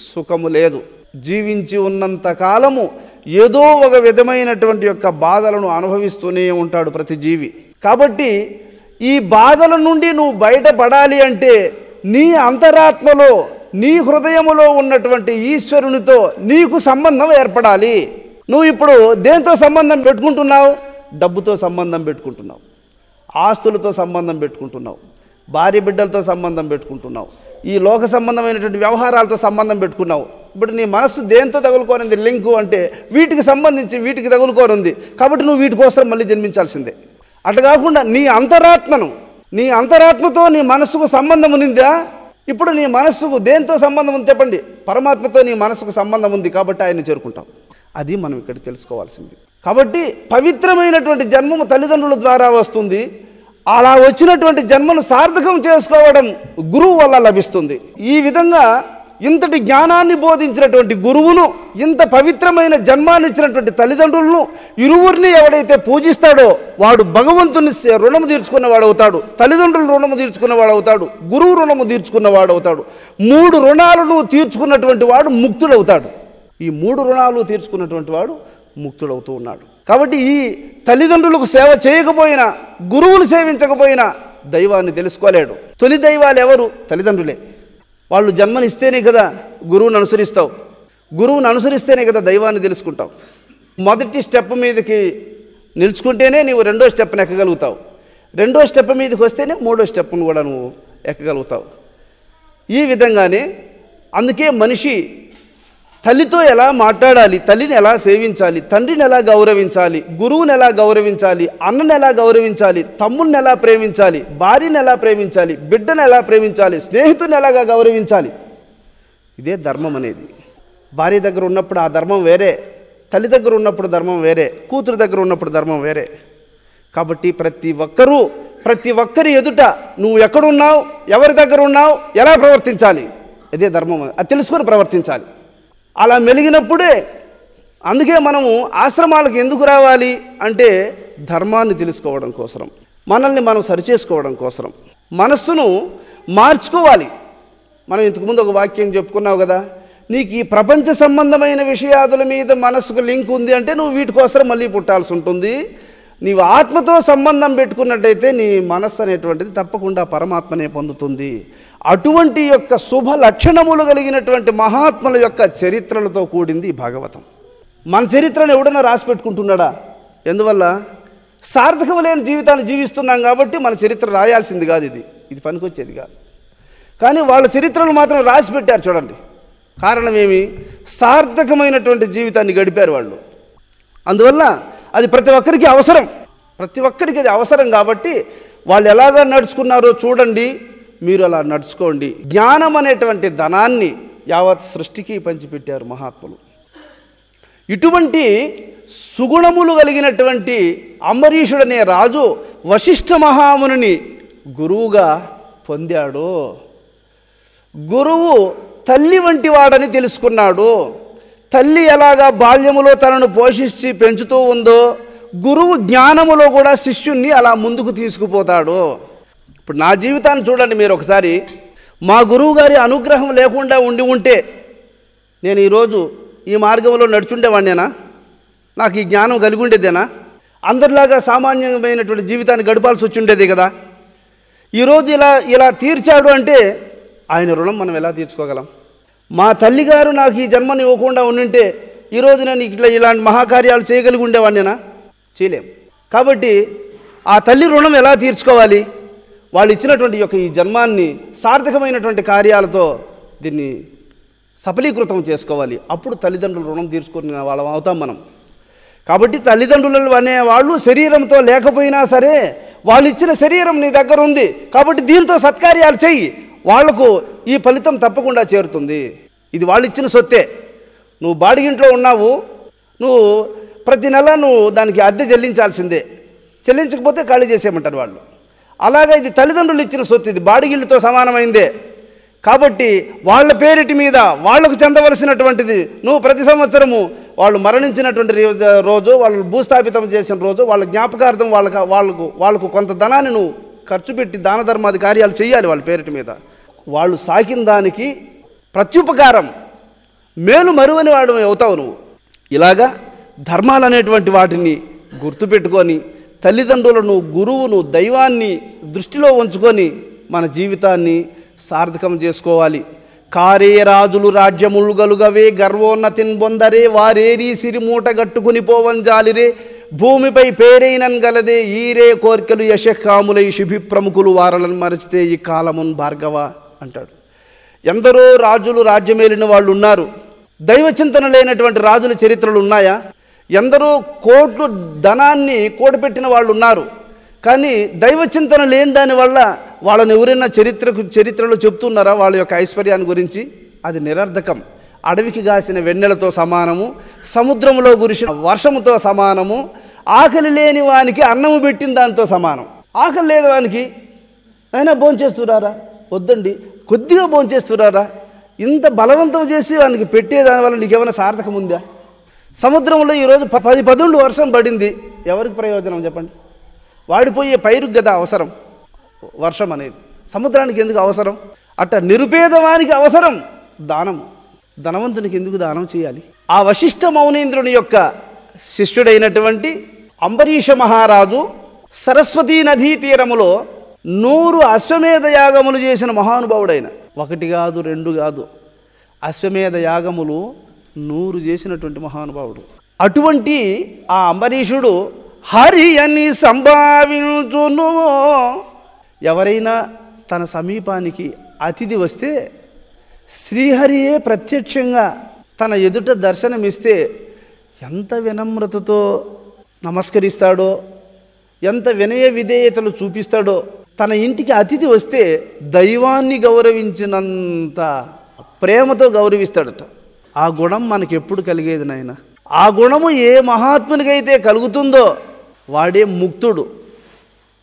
సుఖము లేదు. జీవించి ఉన్నంత కాలము ఏదో ఒక విధమైనటువంటి యొక్క బాధలను అనుభవిస్తూనే ఉంటాడు ప్రతి జీవి. కాబట్టి ఈ బాధల నుండి నువ్వు బయటపడాలి అంటే నీ అంతరాత్మలో, నీ హృదయములో ఉన్నటువంటి ఈశ్వరునితో నీకు సంబంధం ఏర్పడాలి. నువ్వు ఇప్పుడు దేంతో సంబంధం పెట్టుకుంటున్నావు? డబ్బుతో సంబంధం పెట్టుకుంటున్నావు, ఆస్తులతో సంబంధం పెట్టుకుంటున్నావు, భార్య బిడ్డలతో సంబంధం పెట్టుకుంటున్నావు, ఈ లోక సంబంధమైనటువంటి వ్యవహారాలతో సంబంధం పెట్టుకున్నావు. ఇప్పుడు నీ మనస్సు దేంతో తగులుకోనుంది లింకు అంటే వీటికి సంబంధించి వీటికి తగులుకోనుంది. కాబట్టి నువ్వు వీటి కోసం మళ్ళీ జన్మించాల్సిందే. అట్లా కాకుండా నీ అంతరాత్మతో నీ మనస్సుకు సంబంధం ఉందా? ఇప్పుడు నీ మనస్సుకు దేంతో సంబంధం ఉంది చెప్పండి? పరమాత్మతో నీ మనస్సుకు సంబంధం ఉంది కాబట్టి ఆయన్ని చేరుకుంటావు. అది మనం ఇక్కడ తెలుసుకోవాల్సింది. కాబట్టి పవిత్రమైనటువంటి జన్మము తల్లిదండ్రుల ద్వారా వస్తుంది. అలా వచ్చినటువంటి జన్మను సార్థకం చేసుకోవడం గురువు వల్ల లభిస్తుంది. ఈ విధంగా ఇంతటి జ్ఞానాన్ని బోధించినటువంటి గురువును, ఇంత పవిత్రమైన జన్మాన్ని ఇచ్చినటువంటి తల్లిదండ్రులను, ఇరువురిని ఎవడైతే పూజిస్తాడో వాడు భగవంతుని రుణము తీర్చుకున్నవాడు అవుతాడు, తల్లిదండ్రుల రుణము తీర్చుకున్నవాడు అవుతాడు, గురువు రుణము తీర్చుకున్నవాడు అవుతాడు. 3 రుణాలను తీర్చుకున్నటువంటి వాడు ముక్తుడవుతాడు. ఈ 3 రుణాలు తీర్చుకున్నటువంటి వాడు ముక్తుడవుతూ ఉన్నాడు. కాబట్టి ఈ తల్లిదండ్రులకు సేవ చేయకపోయినా, గురువులు సేవించకపోయినా దైవాన్ని తెలుసుకోలేడు. తొలి దైవాలు ఎవరు? తల్లిదండ్రులే. వాళ్ళు జన్మనిస్తేనే కదా గురువుని అనుసరిస్తావు, గురువుని అనుసరిస్తేనే కదా దైవాన్ని తెలుసుకుంటావు. మొదటి స్టెప్ మీదకి నిలుచుకుంటేనే నీవు 2వ స్టెప్ని ఎక్కగలుగుతావు, 2వ స్టెప్ మీదకి వస్తేనే 3వ స్టెప్ను కూడా నువ్వు ఎక్కగలుగుతావు. ఈ విధంగానే అందుకే మనిషి తల్లితో ఎలా మాట్లాడాలి, తల్లిని ఎలా సేవించాలి, తండ్రిని ఎలా గౌరవించాలి, గురువుని ఎలా గౌరవించాలి, అన్నని ఎలా గౌరవించాలి, తమ్ముడిని ఎలా ప్రేమించాలి, భార్యని ఎలా ప్రేమించాలి, బిడ్డను ఎలా ప్రేమించాలి, స్నేహితుని ఎలాగా గౌరవించాలి, ఇదే ధర్మం అనేది. భార్య దగ్గర ఉన్నప్పుడు ఆ ధర్మం వేరే, తల్లి దగ్గర ఉన్నప్పుడు ధర్మం వేరే, కూతురు దగ్గర ఉన్నప్పుడు ధర్మం వేరే. కాబట్టి ప్రతి ఒక్కరి ఎదుట నువ్వు ఎక్కడున్నావు, ఎవరి దగ్గర ఉన్నావు, ఎలా ప్రవర్తించాలి, ఇదే ధర్మం. అది తెలుసుకొని ప్రవర్తించాలి. అలా మెలిగినప్పుడే, అందుకే మనము ఆశ్రమాలకు ఎందుకు రావాలి అంటే ధర్మాన్ని తెలుసుకోవడం కోసం, మనల్ని మనం సరిచేసుకోవడం కోసం, మనస్సును మార్చుకోవాలి. మనం ఇంతకుముందు ఒక వాక్యం చెప్పుకున్నావు కదా, నీకు ఈ ప్రపంచ సంబంధమైన విషయాదుల మీద మనస్సుకు లింక్ ఉంది అంటే నువ్వు వీటి కోసం మళ్ళీ పుట్టాల్సి ఉంటుంది. నీవు ఆత్మతో సంబంధం పెట్టుకున్నట్టయితే నీ మనస్సు అనేటువంటిది తప్పకుండా పరమాత్మనే పొందుతుంది. అటువంటి యొక్క శుభ లక్షణములు కలిగినటువంటి మహాత్ముల యొక్క చరిత్రలతో కూడింది భాగవతం. మన చరిత్రను ఎవడన్నా రాసి పెట్టుకుంటున్నాడా? ఎందువల్ల? సార్థకం లేని జీవితాన్ని జీవిస్తున్నాం కాబట్టి మన చరిత్ర రాయాల్సింది కాదు, ఇది పనికొచ్చేది కాదు. కానీ వాళ్ళ చరిత్రలు మాత్రం రాసి పెట్టారు చూడండి. కారణం ఏమి? సార్థకమైనటువంటి జీవితాన్ని గడిపారు వాళ్ళు. అందువల్ల అది ప్రతి ఒక్కరికి అవసరం, ప్రతి ఒక్కరికి అది అవసరం. కాబట్టి వాళ్ళు ఎలాగా నడుచుకున్నారో చూడండి, మీరు అలా నడుచుకోండి. జ్ఞానం అనేటువంటి ధనాన్ని యావత్ సృష్టికి పంచిపెట్టారు మహాత్ములు. ఇటువంటి సుగుణములు కలిగినటువంటి అంబరీషుడనే రాజు వశిష్ఠ మహామునిని గురువుగా పొందాడు. గురువు తల్లి వంటి వాడని తెలుసుకున్నాడు. తల్లి ఎలాగా బాల్యములో తనను పోషించి పెంచుతూ ఉందో, గురువు జ్ఞానములో కూడా శిష్యుణ్ణి అలా ముందుకు తీసుకుపోతాడు. ఇప్పుడు నా జీవితాన్ని చూడండి మీరు ఒకసారి. మా గురువు గారి అనుగ్రహం లేకుండా ఉంటే నేను ఈరోజు ఈ మార్గంలో నడుచుండేవాడినేనా? నాకు ఈ జ్ఞానం కలిగి ఉండేదేనా? అందరిలాగా సామాన్యమైనటువంటి జీవితాన్ని గడపాల్సి వచ్చి ఉండేది కదా. ఈరోజు ఇలా తీర్చాడు అంటే ఆయన రుణం మనం ఎలా తీర్చుకోగలం? మా తల్లిగారు నాకు ఈ జన్మను ఇవ్వకుండా ఉండుంటే ఈరోజు నేను ఇలాంటి మహాకార్యాలు చేయగలిగి ఉండేవాడినేనా? చేయలేం. కాబట్టి ఆ తల్లి రుణం ఎలా తీర్చుకోవాలి? వాళ్ళు ఇచ్చినటువంటి ఈ జన్మాన్ని సార్థకమైనటువంటి కార్యాలతో దీన్ని సఫలీకృతం చేసుకోవాలి. అప్పుడు తల్లిదండ్రుల రుణం తీర్చుకున్న వాళ్ళం అవుతాం మనం. కాబట్టి తల్లిదండ్రులు అనేవాళ్ళు శరీరంతో లేకపోయినా సరే వాళ్ళు ఇచ్చిన శరీరం నీ దగ్గర ఉంది కాబట్టి దీంతో సత్కార్యాలు చెయ్యి, వాళ్లకు ఈ ఫలితం తప్పకుండా చేరుతుంది. ఇది వాళ్ళు ఇచ్చిన సొత్తే. నువ్వు బాడిగింట్లో ఉన్నావు, నువ్వు ప్రతి నెల నువ్వు దానికి అద్దె చెల్లించాల్సిందే, చెల్లించకపోతే ఖాళీ చేసేయమంటారు వాళ్ళు. అలాగా ఇది తల్లిదండ్రులు ఇచ్చిన సొత్తు, ఇది బాడిగిళ్ళతో సమానమైందే. కాబట్టి వాళ్ళ పేరిటి మీద వాళ్లకు చెందవలసినటువంటిది నువ్వు ప్రతి సంవత్సరము వాళ్ళు మరణించినటువంటి రోజు, వాళ్ళు భూస్థాపితం చేసిన రోజు, వాళ్ళ జ్ఞాపకార్థం వాళ్ళకు కొంత ధనాన్ని నువ్వు ఖర్చు పెట్టి దాన ధర్మాది కార్యాలు చేయాలి వాళ్ళ పేరిటి మీద. వాళ్ళు సాకిన దానికి ప్రత్యుపకారం మేలు మరువని వాడు అవుతావు నువ్వు. ఇలాగా ధర్మాలు అనేటువంటి వాటిని గుర్తుపెట్టుకొని తల్లిదండ్రులను, గురువును, దైవాన్ని దృష్టిలో ఉంచుకొని మన జీవితాన్ని సార్థకం చేసుకోవాలి. కారే రాజులు రాజ్యములు గలుగవే, గర్వోన్నతిన్ బొందరే, వారేరీ సిరిమూట గట్టుకుని పోవంజాలిరే, భూమిపై పేరైనన్ గలదే, ఈరే కోర్కెలు యశకాములై శుభి ప్రముఖులు వారలను మరచితే ఈ కాలమున్ భార్గవ అంటాడు. ఎందరో రాజులు రాజ్యమేలిన వాళ్ళు ఉన్నారు, దైవచింతన లేనటువంటి రాజుల చరిత్రలు ఉన్నాయా? ఎందరో కోట్లు ధనాన్ని కూడబెట్టిన వాళ్ళు ఉన్నారు, కానీ దైవచింతన లేని దానివల్ల వాళ్ళని ఎవరైనా చరిత్రలో చెప్తున్నారా వాళ్ళ యొక్క ఐశ్వర్యాన్ని గురించి? అది నిరర్ధకం. అడవికి గాసిన వెన్నెలతో సమానము, సముద్రంలో కురిసిన వర్షముతో సమానము, ఆకలి లేని వానికి అన్నము పెట్టిన దానితో సమానం. ఆకలి లేని వానికి అయినా భోంచేస్తున్నారా? వద్దండి, కొద్దిగా భోంచేస్తున్నారా? ఇంత బలవంతం చేసి వానికి పెట్టేదానివల్ల నీకేమైనా సార్థకం ఉందా? సముద్రంలో ఈరోజు 10 వర్షం పడింది, ఎవరికి ప్రయోజనం చెప్పండి? వాడిపోయే పైరుకు కదా అవసరం వర్షం అనేది, సముద్రానికి ఎందుకు అవసరం? అట్ట నిరుపేదవానికి అవసరం దానము, ధనవంతునికి ఎందుకు దానం చేయాలి? ఆ వశిష్ఠ మౌనీంద్రుని యొక్క శిష్యుడైనటువంటి అంబరీష మహారాజు సరస్వతీ నదీ తీరములో 100 అశ్వమేధ యాగములు చేసిన మహానుభావుడైన, 1 కాదు 2 కాదు, అశ్వమేధ యాగములు 100 చేసినటువంటి మహానుభావుడు. అటువంటి ఆ అంబరీషుడు హరి అని సంభావించును. ఎవరైనా తన సమీపానికి అతిథి వస్తే శ్రీహరియే ప్రత్యక్షంగా తన ఎదుట దర్శనమిస్తే ఎంత వినమ్రతతో నమస్కరిస్తాడో, ఎంత వినయ విధేయతలు చూపిస్తాడో. తన ఇంటికి అతిథి వస్తే దైవాన్ని గౌరవించినంత ప్రేమతో గౌరవిస్తాడట. ఆ గుణం మనకెప్పుడు కలిగేది నాయన? ఆ గుణము ఏ మహాత్మునికైతే కలుగుతుందో వాడే ముక్తుడు,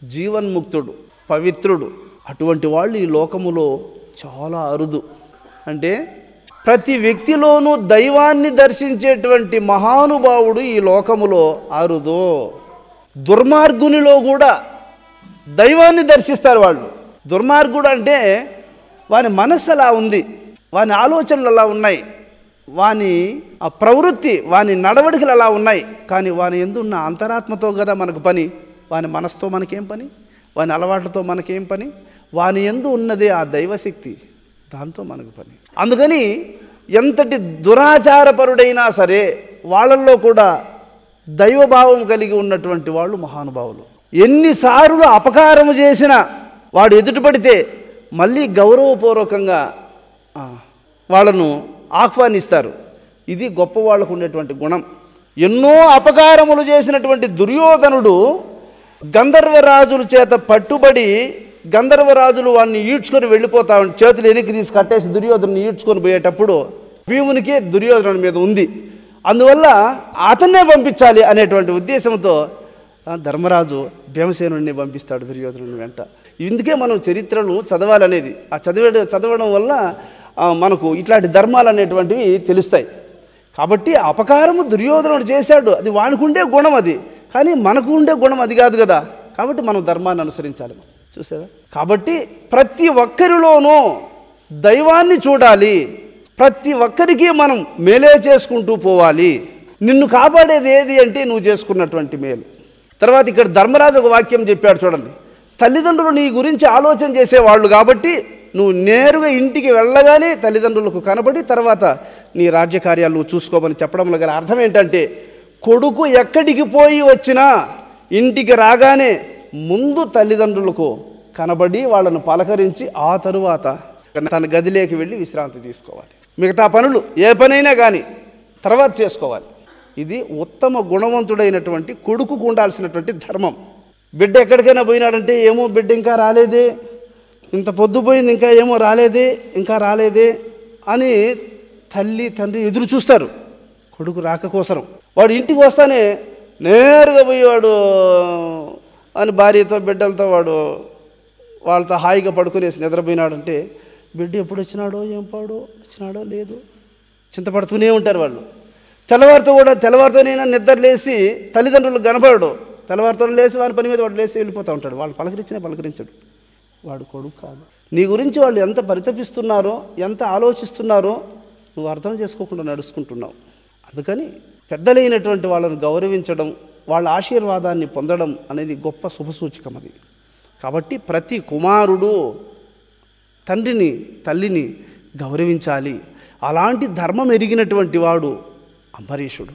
జీవన్ముక్తుడు, పవిత్రుడు. అటువంటి వాళ్ళు ఈ లోకములో చాలా అరుదు. అంటే ప్రతి వ్యక్తిలోనూ దైవాన్ని దర్శించేటువంటి మహానుభావుడు ఈ లోకములో అరుదు. దుర్మార్గునిలో కూడా దైవాన్ని దర్శిస్తారు వాళ్ళు. దుర్మార్గుడు అంటే వాని మనస్సు అలా ఉంది, వాని ఆలోచనలు అలా ఉన్నాయి, వాని ఆ ప్రవృత్తి, వాని నడవడికలు అలా ఉన్నాయి. కానీ వాని యందు ఉన్న అంతరాత్మతో కదా మనకు పని. వాని మనసుతో మనకేం పని? వాని అలవాట్లతో మనకేం పని? వాని యందు ఉన్నదే ఆ దైవశక్తి, దాంతో మనకు పని. అందుకని ఎంతటి దురాచారపరుడైనా సరే వాళ్ళల్లో కూడా దైవభావం కలిగి ఉన్నటువంటి వాళ్ళు మహానుభావులు. ఎన్నిసార్లు అపకారము చేసినా వాడు ఎదుటిపడితే మళ్ళీ గౌరవపూర్వకంగా వాళ్ళను ఆహ్వానిస్తారు. ఇది గొప్ప వాళ్ళకు ఉండేటువంటి గుణం. ఎన్నో అపకారములు చేసినటువంటి దుర్యోధనుడు గంధర్వరాజుల చేత పట్టుబడి గంధర్వరాజులు వాడిని ఈడ్చుకొని వెళ్ళిపోతా చేతులు వెనక్కి తీసి కట్టేసి దుర్యోధను ఈడ్చుకొని పోయేటప్పుడు భీమునికి దుర్యోధనుడి మీద ఉంది. అందువల్ల అతన్నే పంపించాలి అనేటువంటి ఉద్దేశంతో ధర్మరాజు భీమసేనుడిని పంపిస్తాడు దుర్యోధనుని వెంట. ఇందుకే మనం చరిత్రను చదవాలనేది. ఆ చదవడం వల్ల మనకు ఇట్లాంటి ధర్మాలు అనేటువంటివి తెలుస్తాయి. కాబట్టి అపకారము దుర్యోధనుడు చేశాడు, అది వానికి ఉండే గుణం అది. కానీ మనకు ఉండే గుణం అది కాదు కదా. కాబట్టి మనం ధర్మాన్ని అనుసరించాలి. చూసారా? కాబట్టి ప్రతి ఒక్కరిలోనూ దైవాన్ని చూడాలి. ప్రతి ఒక్కరికి మనం మేలే చేసుకుంటూ పోవాలి. నిన్ను కాపాడేది ఏది అంటే నువ్వు చేసుకున్నటువంటి మేలు. తర్వాత ఇక్కడ ధర్మరాజు ఒక వాక్యం చెప్పాడు చూడండి. తల్లిదండ్రులు నీ గురించి ఆలోచన చేసేవాళ్ళు కాబట్టి నువ్వు నేరుగా ఇంటికి వెళ్ళగానే తల్లిదండ్రులకు కనబడి తర్వాత నీ రాజ్యకార్యాలు నువ్వు చూసుకోమని చెప్పడంలో గల అర్థం ఏంటంటే, కొడుకు ఎక్కడికి పోయి వచ్చినా ఇంటికి రాగానే ముందు తల్లిదండ్రులకు కనబడి వాళ్ళను పలకరించి ఆ తరువాత తన గదిలోకి వెళ్ళి విశ్రాంతి తీసుకోవాలి. మిగతా పనులు ఏ పనైనా కానీ తర్వాత చేసుకోవాలి. ఇది ఉత్తమ గుణవంతుడైనటువంటి కొడుకుకు ఉండాల్సినటువంటి ధర్మం. బిడ్డ ఎక్కడికైనా పోయినాడంటే ఏమో బిడ్డ ఇంకా రాలేదే, ఇంత పొద్దుపోయింది ఇంకా ఏమో రాలేదే అని తల్లి తండ్రి ఎదురు చూస్తారు కొడుకు రాక కోసరం. వాడు ఇంటికి వస్తానే నేరుగా పోయేవాడు అని భార్యతో బిడ్డలతో వాళ్ళతో హాయిగా పడుకునేసి నిద్రపోయినాడంటే బిడ్డ ఎప్పుడు వచ్చినాడో లేదు చింతపడుతూనే ఉంటారు వాళ్ళు. తెల్లవారితోనైనా నిద్ర లేచి తల్లిదండ్రులు కనపడడు. తెల్లవారితో లేచి వాని పని మీద వాడు లేచి వెళ్ళిపోతూ ఉంటాడు. వాళ్ళు పలకరించడు. వాడు కొడుకు కాదు. నీ గురించి వాళ్ళు ఎంత పరితపిస్తున్నారో, ఎంత ఆలోచిస్తున్నారో నువ్వు అర్థం చేసుకోకుండా నడుచుకుంటున్నావు. అందుకని పెద్దలైనటువంటి వాళ్ళను గౌరవించడం, వాళ్ళ ఆశీర్వాదాన్ని పొందడం అనేది గొప్ప శుభసూచకం అది. కాబట్టి ప్రతి కుమారుడు తండ్రిని తల్లిని గౌరవించాలి. అలాంటి ధర్మం ఎరిగినటువంటి వాడు అంబరీషుడు.